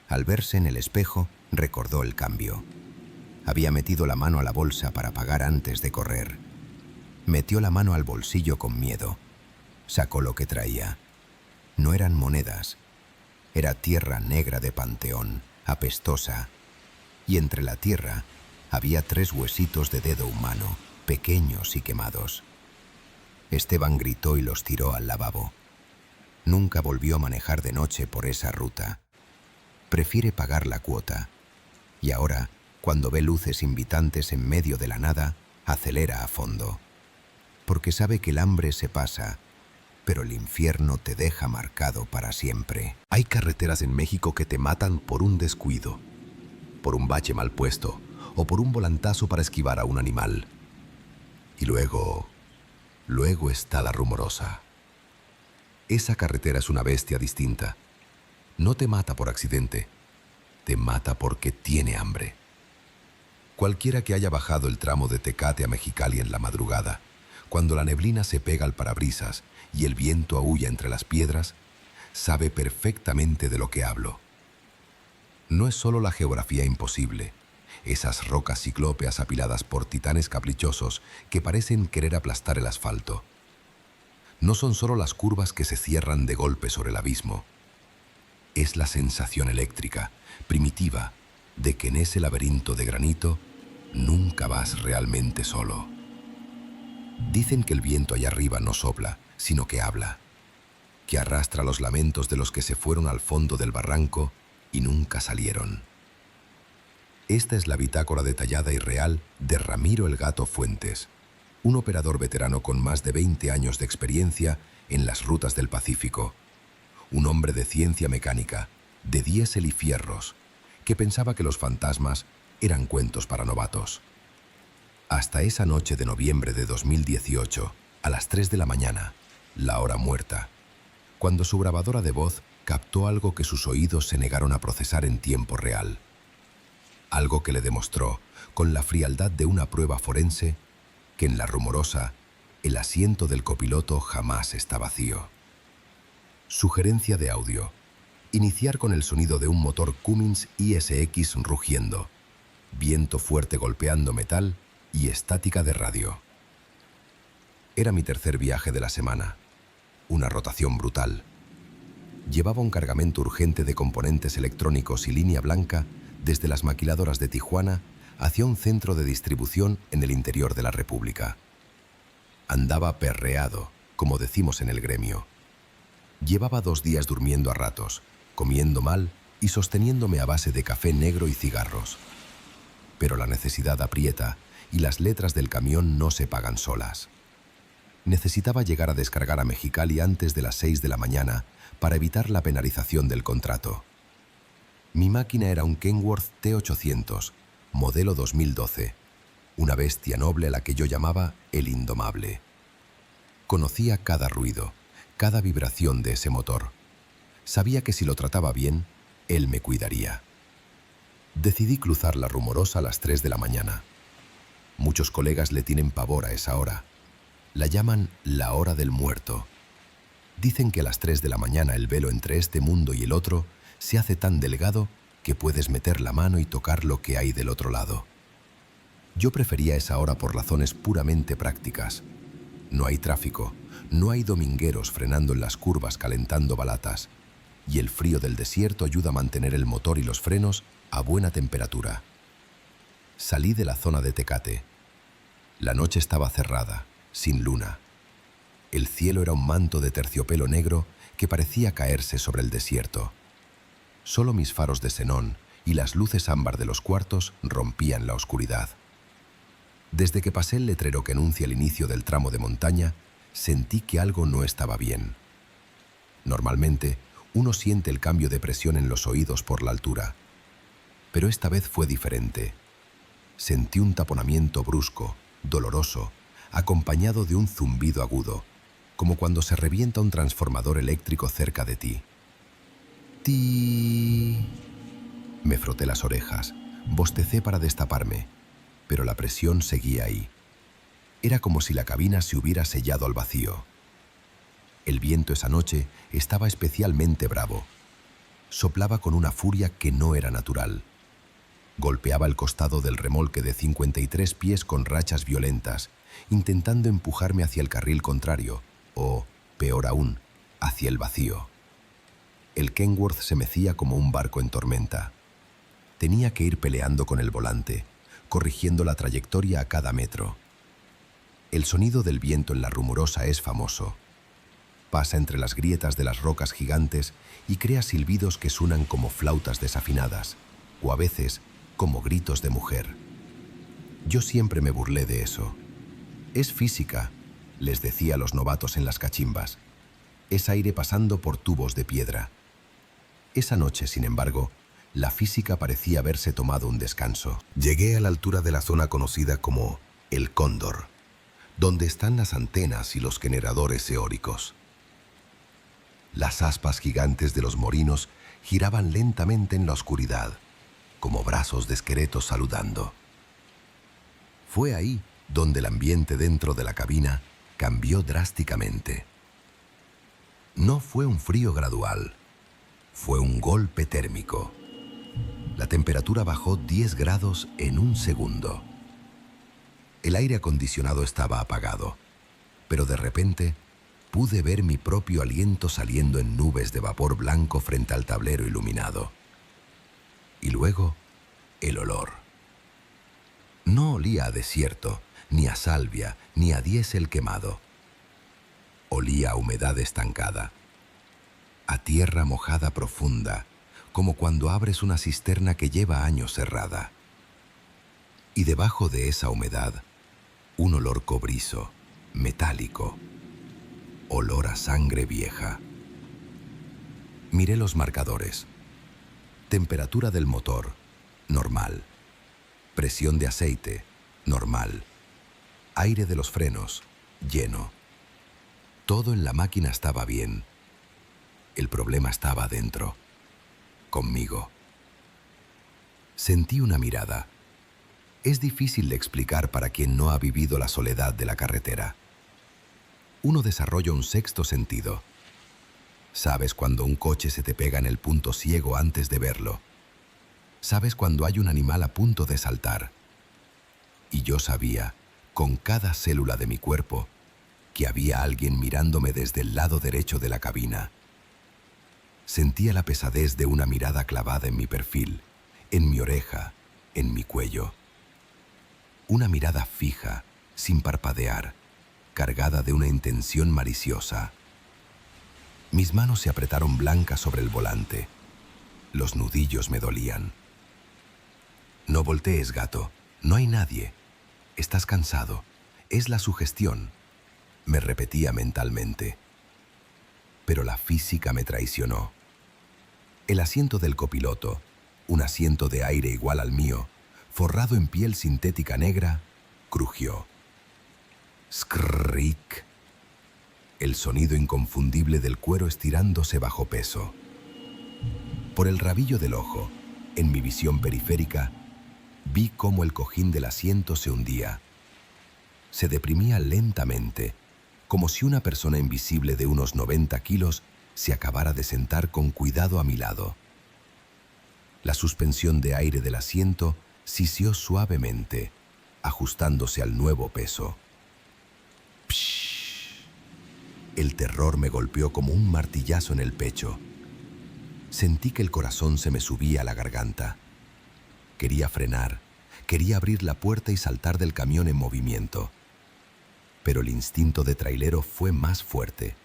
Al verse en el espejo, recordó el cambio. Había metido la mano a la bolsa para pagar antes de correr. Metió la mano al bolsillo con miedo. Sacó lo que traía. No eran monedas. Era tierra negra de panteón, apestosa. Y entre la tierra había 3 huesitos de dedo humano, pequeños y quemados. Esteban gritó y los tiró al lavabo. Nunca volvió a manejar de noche por esa ruta. Prefiere pagar la cuota. Y ahora, cuando ve luces invitantes en medio de la nada, acelera a fondo. Porque sabe que el hambre se pasa, pero el infierno te deja marcado para siempre. Hay carreteras en México que te matan por un descuido, por un bache mal puesto o por un volantazo para esquivar a un animal. Y luego está la Rumorosa. Esa carretera es una bestia distinta. No te mata por accidente, te mata porque tiene hambre. Cualquiera que haya bajado el tramo de Tecate a Mexicali en la madrugada, cuando la neblina se pega al parabrisas y el viento aúlla entre las piedras, sabe perfectamente de lo que hablo. No es solo la geografía imposible, esas rocas ciclópeas apiladas por titanes caprichosos que parecen querer aplastar el asfalto. No son solo las curvas que se cierran de golpe sobre el abismo. Es la sensación eléctrica, primitiva, de que en ese laberinto de granito nunca vas realmente solo. Dicen que el viento allá arriba no sopla, sino que habla, que arrastra los lamentos de los que se fueron al fondo del barranco y nunca salieron. Esta es la bitácora detallada y real de Ramiro el Gato Fuentes, un operador veterano con más de 20 años de experiencia en las rutas del Pacífico, un hombre de ciencia mecánica, de diésel y fierros, que pensaba que los fantasmas eran cuentos para novatos. Hasta esa noche de noviembre de 2018, a las 3 de la mañana, la hora muerta, cuando su grabadora de voz captó algo que sus oídos se negaron a procesar en tiempo real. Algo que le demostró, con la frialdad de una prueba forense, que en la Rumorosa el asiento del copiloto jamás está vacío. Sugerencia de audio. Iniciar con el sonido de un motor Cummins ISX rugiendo, viento fuerte golpeando metal y estática de radio. Era mi tercer viaje de la semana. Una rotación brutal. Llevaba un cargamento urgente de componentes electrónicos y línea blanca desde las maquiladoras de Tijuana hacia un centro de distribución en el interior de la República. Andaba perreado, como decimos en el gremio. Llevaba 2 días durmiendo a ratos, comiendo mal y sosteniéndome a base de café negro y cigarros. Pero la necesidad aprieta y las letras del camión no se pagan solas. Necesitaba llegar a descargar a Mexicali antes de las 6 de la mañana para evitar la penalización del contrato. Mi máquina era un Kenworth T800, modelo 2012, una bestia noble a la que yo llamaba el Indomable. Conocía cada ruido, cada vibración de ese motor. Sabía que si lo trataba bien, él me cuidaría. Decidí cruzar la Rumorosa a las 3 de la mañana. Muchos colegas le tienen pavor a esa hora. La llaman la hora del muerto. Dicen que a las 3 de la mañana el velo entre este mundo y el otro se hace tan delgado que puedes meter la mano y tocar lo que hay del otro lado. Yo prefería esa hora por razones puramente prácticas. No hay tráfico, no hay domingueros frenando en las curvas calentando balatas, y el frío del desierto ayuda a mantener el motor y los frenos a buena temperatura. Salí de la zona de Tecate. La noche estaba cerrada, sin luna. El cielo era un manto de terciopelo negro que parecía caerse sobre el desierto. Solo mis faros de xenón y las luces ámbar de los cuartos rompían la oscuridad. Desde que pasé el letrero que anuncia el inicio del tramo de montaña, sentí que algo no estaba bien. Normalmente, uno siente el cambio de presión en los oídos por la altura. Pero esta vez fue diferente. Sentí un taponamiento brusco, doloroso, acompañado de un zumbido agudo, como cuando se revienta un transformador eléctrico cerca de ti. ¡Ti! Me froté las orejas, bostecé para destaparme, pero la presión seguía ahí. Era como si la cabina se hubiera sellado al vacío. El viento esa noche estaba especialmente bravo. Soplaba con una furia que no era natural. Golpeaba el costado del remolque de 53 pies con rachas violentas, intentando empujarme hacia el carril contrario, o, peor aún, hacia el vacío. El Kenworth se mecía como un barco en tormenta. Tenía que ir peleando con el volante, corrigiendo la trayectoria a cada metro. El sonido del viento en la Rumorosa es famoso. Pasa entre las grietas de las rocas gigantes y crea silbidos que suenan como flautas desafinadas, o a veces como gritos de mujer. Yo siempre me burlé de eso. Es física, les decía a los novatos en las cachimbas. Es aire pasando por tubos de piedra. Esa noche, sin embargo, la física parecía haberse tomado un descanso. Llegué a la altura de la zona conocida como El Cóndor, donde están las antenas y los generadores eólicos. Las aspas gigantes de los morinos giraban lentamente en la oscuridad, como brazos de esqueletos saludando. Fue ahí donde el ambiente dentro de la cabina cambió drásticamente. No fue un frío gradual, fue un golpe térmico. La temperatura bajó 10 grados en un segundo. El aire acondicionado estaba apagado, pero de repente pude ver mi propio aliento saliendo en nubes de vapor blanco frente al tablero iluminado. Y luego, el olor. No olía a desierto, ni a salvia, ni a diésel quemado. Olía a humedad estancada, a tierra mojada profunda, como cuando abres una cisterna que lleva años cerrada. Y debajo de esa humedad, un olor cobrizo, metálico, olor a sangre vieja. Miré los marcadores. Temperatura del motor, normal. Presión de aceite, normal. Aire de los frenos, lleno. Todo en la máquina estaba bien. El problema estaba adentro, conmigo. Sentí una mirada. Es difícil de explicar para quien no ha vivido la soledad de la carretera. Uno desarrolla un sexto sentido. Sabes cuando un coche se te pega en el punto ciego antes de verlo. Sabes cuando hay un animal a punto de saltar. Y yo sabía, con cada célula de mi cuerpo, que había alguien mirándome desde el lado derecho de la cabina. Sentía la pesadez de una mirada clavada en mi perfil, en mi oreja, en mi cuello. Una mirada fija, sin parpadear, cargada de una intención maliciosa. Mis manos se apretaron blancas sobre el volante. Los nudillos me dolían. No voltees, gato. No hay nadie. Estás cansado. Es la sugestión, me repetía mentalmente. Pero la física me traicionó. El asiento del copiloto, un asiento de aire igual al mío, forrado en piel sintética negra, crujió. Skrrrik. El sonido inconfundible del cuero estirándose bajo peso. Por el rabillo del ojo, en mi visión periférica, vi cómo el cojín del asiento se hundía. Se deprimía lentamente, como si una persona invisible de unos 90 kilos se acabara de sentar con cuidado a mi lado. La suspensión de aire del asiento sisió suavemente, ajustándose al nuevo peso. Psh. El terror me golpeó como un martillazo en el pecho. Sentí que el corazón se me subía a la garganta. Quería frenar, quería abrir la puerta y saltar del camión en movimiento. Pero el instinto de trailero fue más fuerte.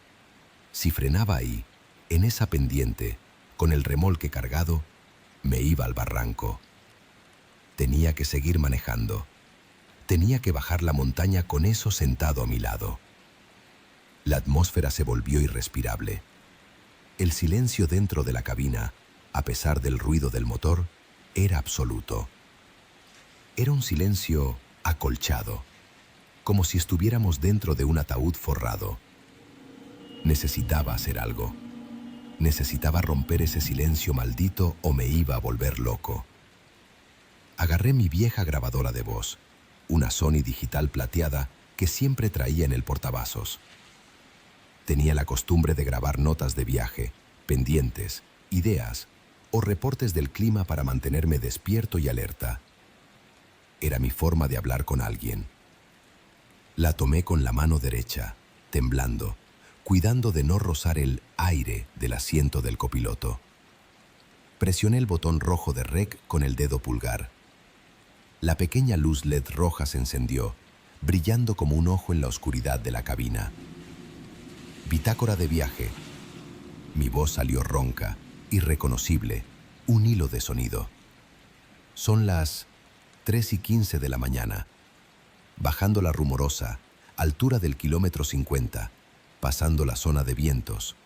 Si frenaba ahí, en esa pendiente, con el remolque cargado, me iba al barranco. Tenía que seguir manejando. Tenía que bajar la montaña con eso sentado a mi lado. La atmósfera se volvió irrespirable. El silencio dentro de la cabina, a pesar del ruido del motor, era absoluto. Era un silencio acolchado, como si estuviéramos dentro de un ataúd forrado. Necesitaba hacer algo. Necesitaba romper ese silencio maldito o me iba a volver loco. Agarré mi vieja grabadora de voz, una Sony digital plateada que siempre traía en el portavasos. Tenía la costumbre de grabar notas de viaje, pendientes, ideas o reportes del clima para mantenerme despierto y alerta. Era mi forma de hablar con alguien. La tomé con la mano derecha, temblando, cuidando de no rozar el aire del asiento del copiloto. Presioné el botón rojo de REC con el dedo pulgar. La pequeña luz LED roja se encendió, brillando como un ojo en la oscuridad de la cabina. Bitácora de viaje. Mi voz salió ronca, irreconocible, un hilo de sonido. Son las 3:15 de la mañana. Bajando la Rumorosa, altura del kilómetro 50, pasando la zona de vientos.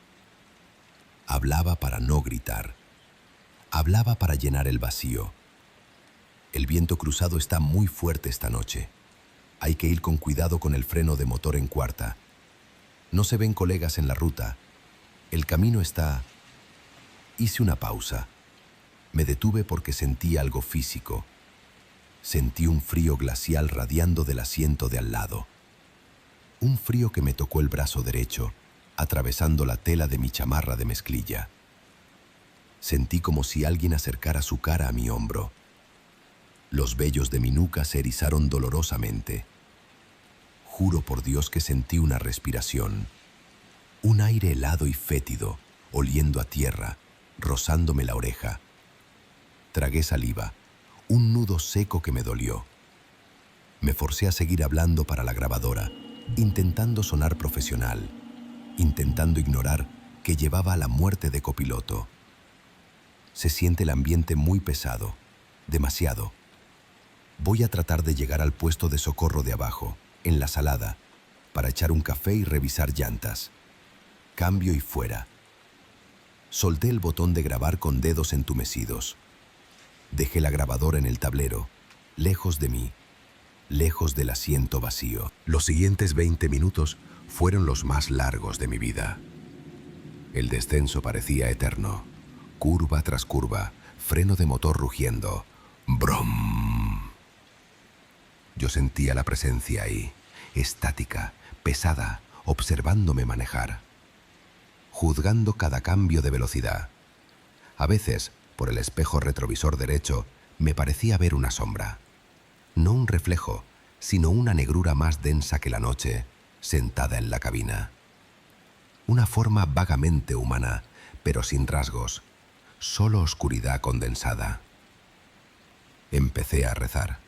Hablaba para no gritar. Hablaba para llenar el vacío. El viento cruzado está muy fuerte esta noche. Hay que ir con cuidado con el freno de motor en cuarta. No se ven colegas en la ruta. El camino está... Hice una pausa. Me detuve porque sentí algo físico. Sentí un frío glacial radiando del asiento de al lado. Un frío que me tocó el brazo derecho, atravesando la tela de mi chamarra de mezclilla. Sentí como si alguien acercara su cara a mi hombro. Los vellos de mi nuca se erizaron dolorosamente. Juro por Dios que sentí una respiración. Un aire helado y fétido, oliendo a tierra, rozándome la oreja. Tragué saliva, un nudo seco que me dolió. Me forcé a seguir hablando para la grabadora, intentando sonar profesional, intentando ignorar que llevaba a la muerte de copiloto. Se siente el ambiente muy pesado, demasiado. Voy a tratar de llegar al puesto de socorro de abajo, en la salada, para echar un café y revisar llantas. Cambio y fuera. Solté el botón de grabar con dedos entumecidos. Dejé la grabadora en el tablero, lejos de mí, lejos del asiento vacío. Los siguientes 20 minutos fueron los más largos de mi vida. El descenso parecía eterno. Curva tras curva, freno de motor rugiendo. ¡Brum! Yo sentía la presencia ahí, estática, pesada, observándome manejar, juzgando cada cambio de velocidad. A veces, por el espejo retrovisor derecho, me parecía ver una sombra. No un reflejo, sino una negrura más densa que la noche, sentada en la cabina. Una forma vagamente humana, pero sin rasgos, solo oscuridad condensada. Empecé a rezar.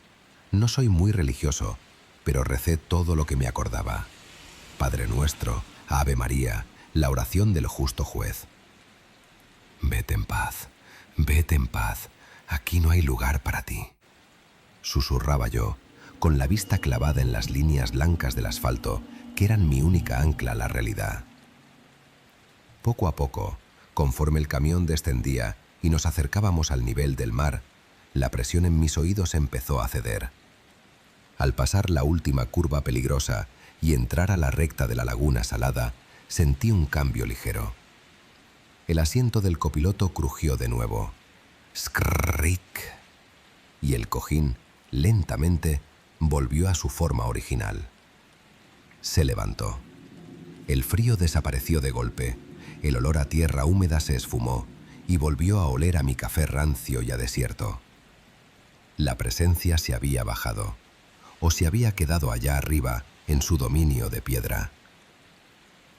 No soy muy religioso, pero recé todo lo que me acordaba. Padre Nuestro, Ave María, la oración del justo juez. Vete en paz, aquí no hay lugar para ti. Susurraba yo, con la vista clavada en las líneas blancas del asfalto, que eran mi única ancla a la realidad. Poco a poco, conforme el camión descendía y nos acercábamos al nivel del mar, la presión en mis oídos empezó a ceder. Al pasar la última curva peligrosa y entrar a la recta de la laguna salada, sentí un cambio ligero. El asiento del copiloto crujió de nuevo. ¡Skrrrik! Y el cojín, lentamente, volvió a su forma original. Se levantó. El frío desapareció de golpe, el olor a tierra húmeda se esfumó y volvió a oler a mi café rancio y a desierto. La presencia se había bajado, o se había quedado allá arriba, en su dominio de piedra.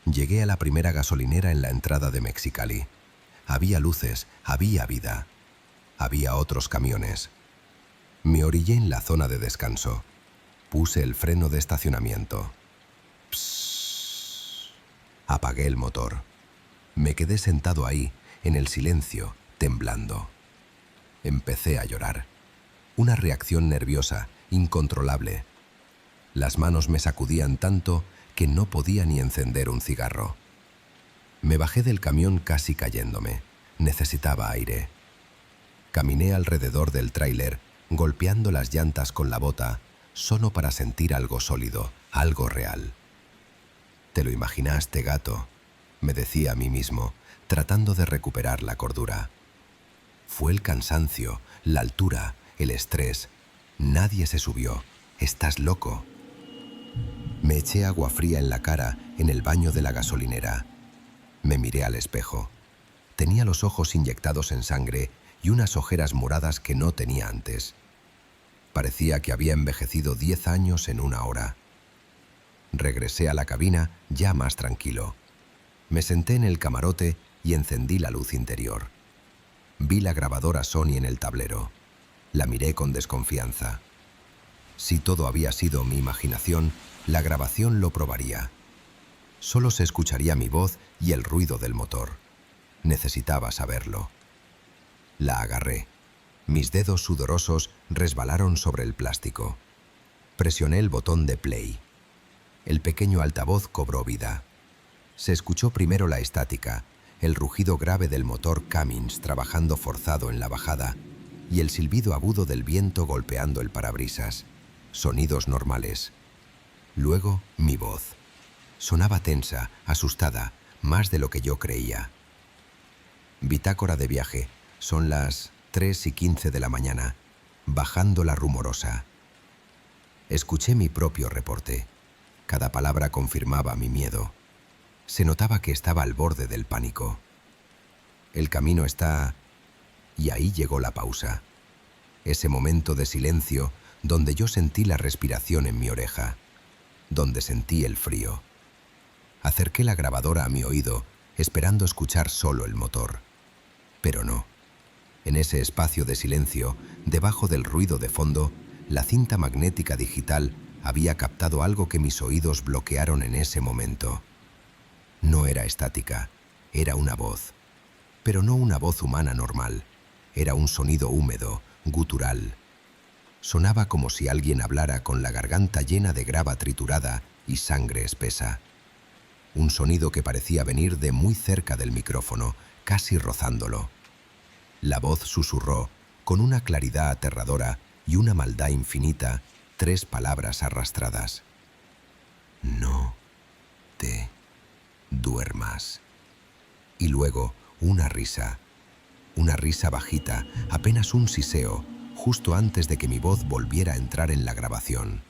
Llegué a la primera gasolinera en la entrada de Mexicali. Había luces, había vida. Había otros camiones. Me orillé en la zona de descanso. Puse el freno de estacionamiento. Psss. Apagué el motor. Me quedé sentado ahí, en el silencio, temblando. Empecé a llorar. Una reacción nerviosa, incontrolable. Las manos me sacudían tanto que no podía ni encender un cigarro. Me bajé del camión casi cayéndome. Necesitaba aire. Caminé alrededor del tráiler, golpeando las llantas con la bota, solo para sentir algo sólido, algo real. «Te lo imaginaste, gato», me decía a mí mismo, tratando de recuperar la cordura. Fue el cansancio, la altura, el estrés. Nadie se subió. «Estás loco». Me eché agua fría en la cara en el baño de la gasolinera. Me miré al espejo. Tenía los ojos inyectados en sangre y unas ojeras moradas que no tenía antes. Parecía que había envejecido 10 años en una hora. Regresé a la cabina ya más tranquilo. Me senté en el camarote y encendí la luz interior. Vi la grabadora Sony en el tablero. La miré con desconfianza. Si todo había sido mi imaginación, la grabación lo probaría. Solo se escucharía mi voz y el ruido del motor. Necesitaba saberlo. La agarré. Mis dedos sudorosos resbalaron sobre el plástico. Presioné el botón de play. El pequeño altavoz cobró vida. Se escuchó primero la estática, el rugido grave del motor Cummins trabajando forzado en la bajada y el silbido agudo del viento golpeando el parabrisas. Sonidos normales. Luego, mi voz. Sonaba tensa, asustada, más de lo que yo creía. Bitácora de viaje. Son las 3:15 de la mañana. Bajando la Rumorosa. Escuché mi propio reporte. Cada palabra confirmaba mi miedo. Se notaba que estaba al borde del pánico. El camino está... Y ahí llegó la pausa. Ese momento de silencio donde yo sentí la respiración en mi oreja, donde sentí el frío. Acerqué la grabadora a mi oído, esperando escuchar solo el motor. Pero no. En ese espacio de silencio, debajo del ruido de fondo, la cinta magnética digital había captado algo que mis oídos bloquearon en ese momento. No era estática, era una voz. Pero no una voz humana normal. Era un sonido húmedo, gutural. Sonaba como si alguien hablara con la garganta llena de grava triturada y sangre espesa. Un sonido que parecía venir de muy cerca del micrófono, casi rozándolo. La voz susurró, con una claridad aterradora y una maldad infinita, 3 palabras arrastradas. No te duermas. Y luego una risa bajita, apenas un siseo, justo antes de que mi voz volviera a entrar en la grabación.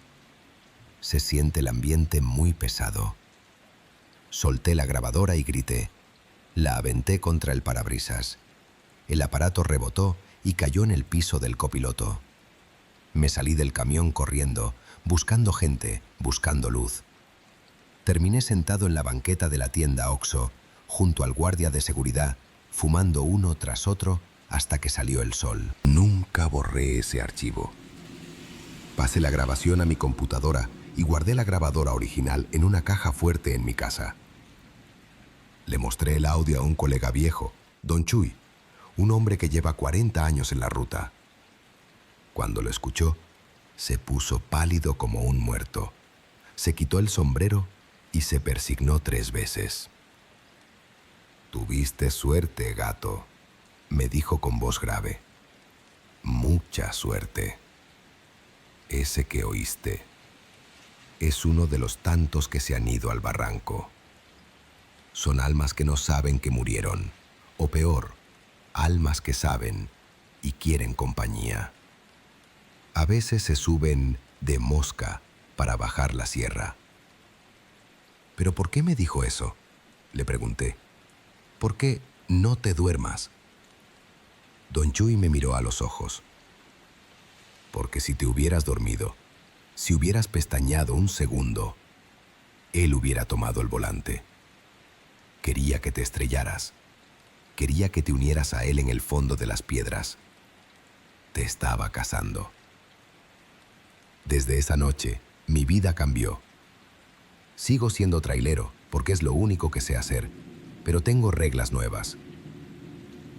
Se siente el ambiente muy pesado. Solté la grabadora y grité. La aventé contra el parabrisas. El aparato rebotó y cayó en el piso del copiloto. Me salí del camión corriendo, buscando gente, buscando luz. Terminé sentado en la banqueta de la tienda Oxxo, junto al guardia de seguridad, fumando uno tras otro hasta que salió el sol. Nunca borré ese archivo. Pasé la grabación a mi computadora y guardé la grabadora original en una caja fuerte en mi casa. Le mostré el audio a un colega viejo, Don Chuy, un hombre que lleva 40 años en la ruta. Cuando lo escuchó, se puso pálido como un muerto. Se quitó el sombrero y se persignó 3 veces. «Tuviste suerte, gato», me dijo con voz grave. «Mucha suerte. Ese que oíste es uno de los tantos que se han ido al barranco. Son almas que no saben que murieron, o peor, almas que saben y quieren compañía. A veces se suben de mosca para bajar la sierra». «¿Pero por qué me dijo eso?», le pregunté. «¿Por qué no te duermas?». Don Chuy me miró a los ojos. «Porque si te hubieras dormido, si hubieras pestañeado un segundo, él hubiera tomado el volante. Quería que te estrellaras. Quería que te unieras a él en el fondo de las piedras. Te estaba cazando». Desde esa noche, mi vida cambió. Sigo siendo trailero, porque es lo único que sé hacer, pero tengo reglas nuevas.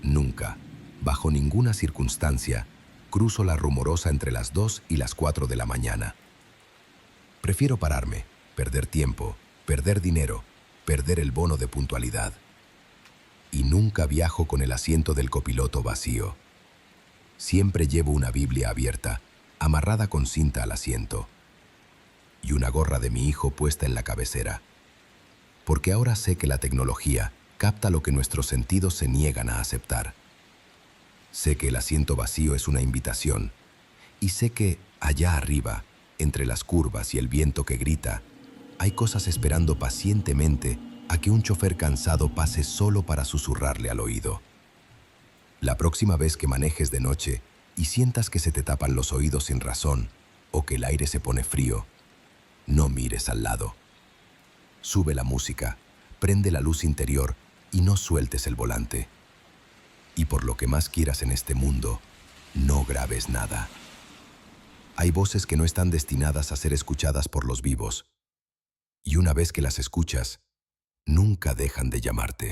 Nunca, bajo ninguna circunstancia, cruzo la Rumorosa entre las 2 y las 4 de la mañana. Prefiero pararme, perder tiempo, perder dinero, perder el bono de puntualidad. Y nunca viajo con el asiento del copiloto vacío. Siempre llevo una Biblia abierta, amarrada con cinta al asiento, y una gorra de mi hijo puesta en la cabecera. Porque ahora sé que la tecnología capta lo que nuestros sentidos se niegan a aceptar. Sé que el asiento vacío es una invitación, y sé que allá arriba, entre las curvas y el viento que grita, hay cosas esperando pacientemente a que un chofer cansado pase solo para susurrarle al oído. La próxima vez que manejes de noche y sientas que se te tapan los oídos sin razón o que el aire se pone frío, no mires al lado. Sube la música, prende la luz interior y no sueltes el volante. Y por lo que más quieras en este mundo, no grabes nada. Hay voces que no están destinadas a ser escuchadas por los vivos. Y una vez que las escuchas, nunca dejan de llamarte.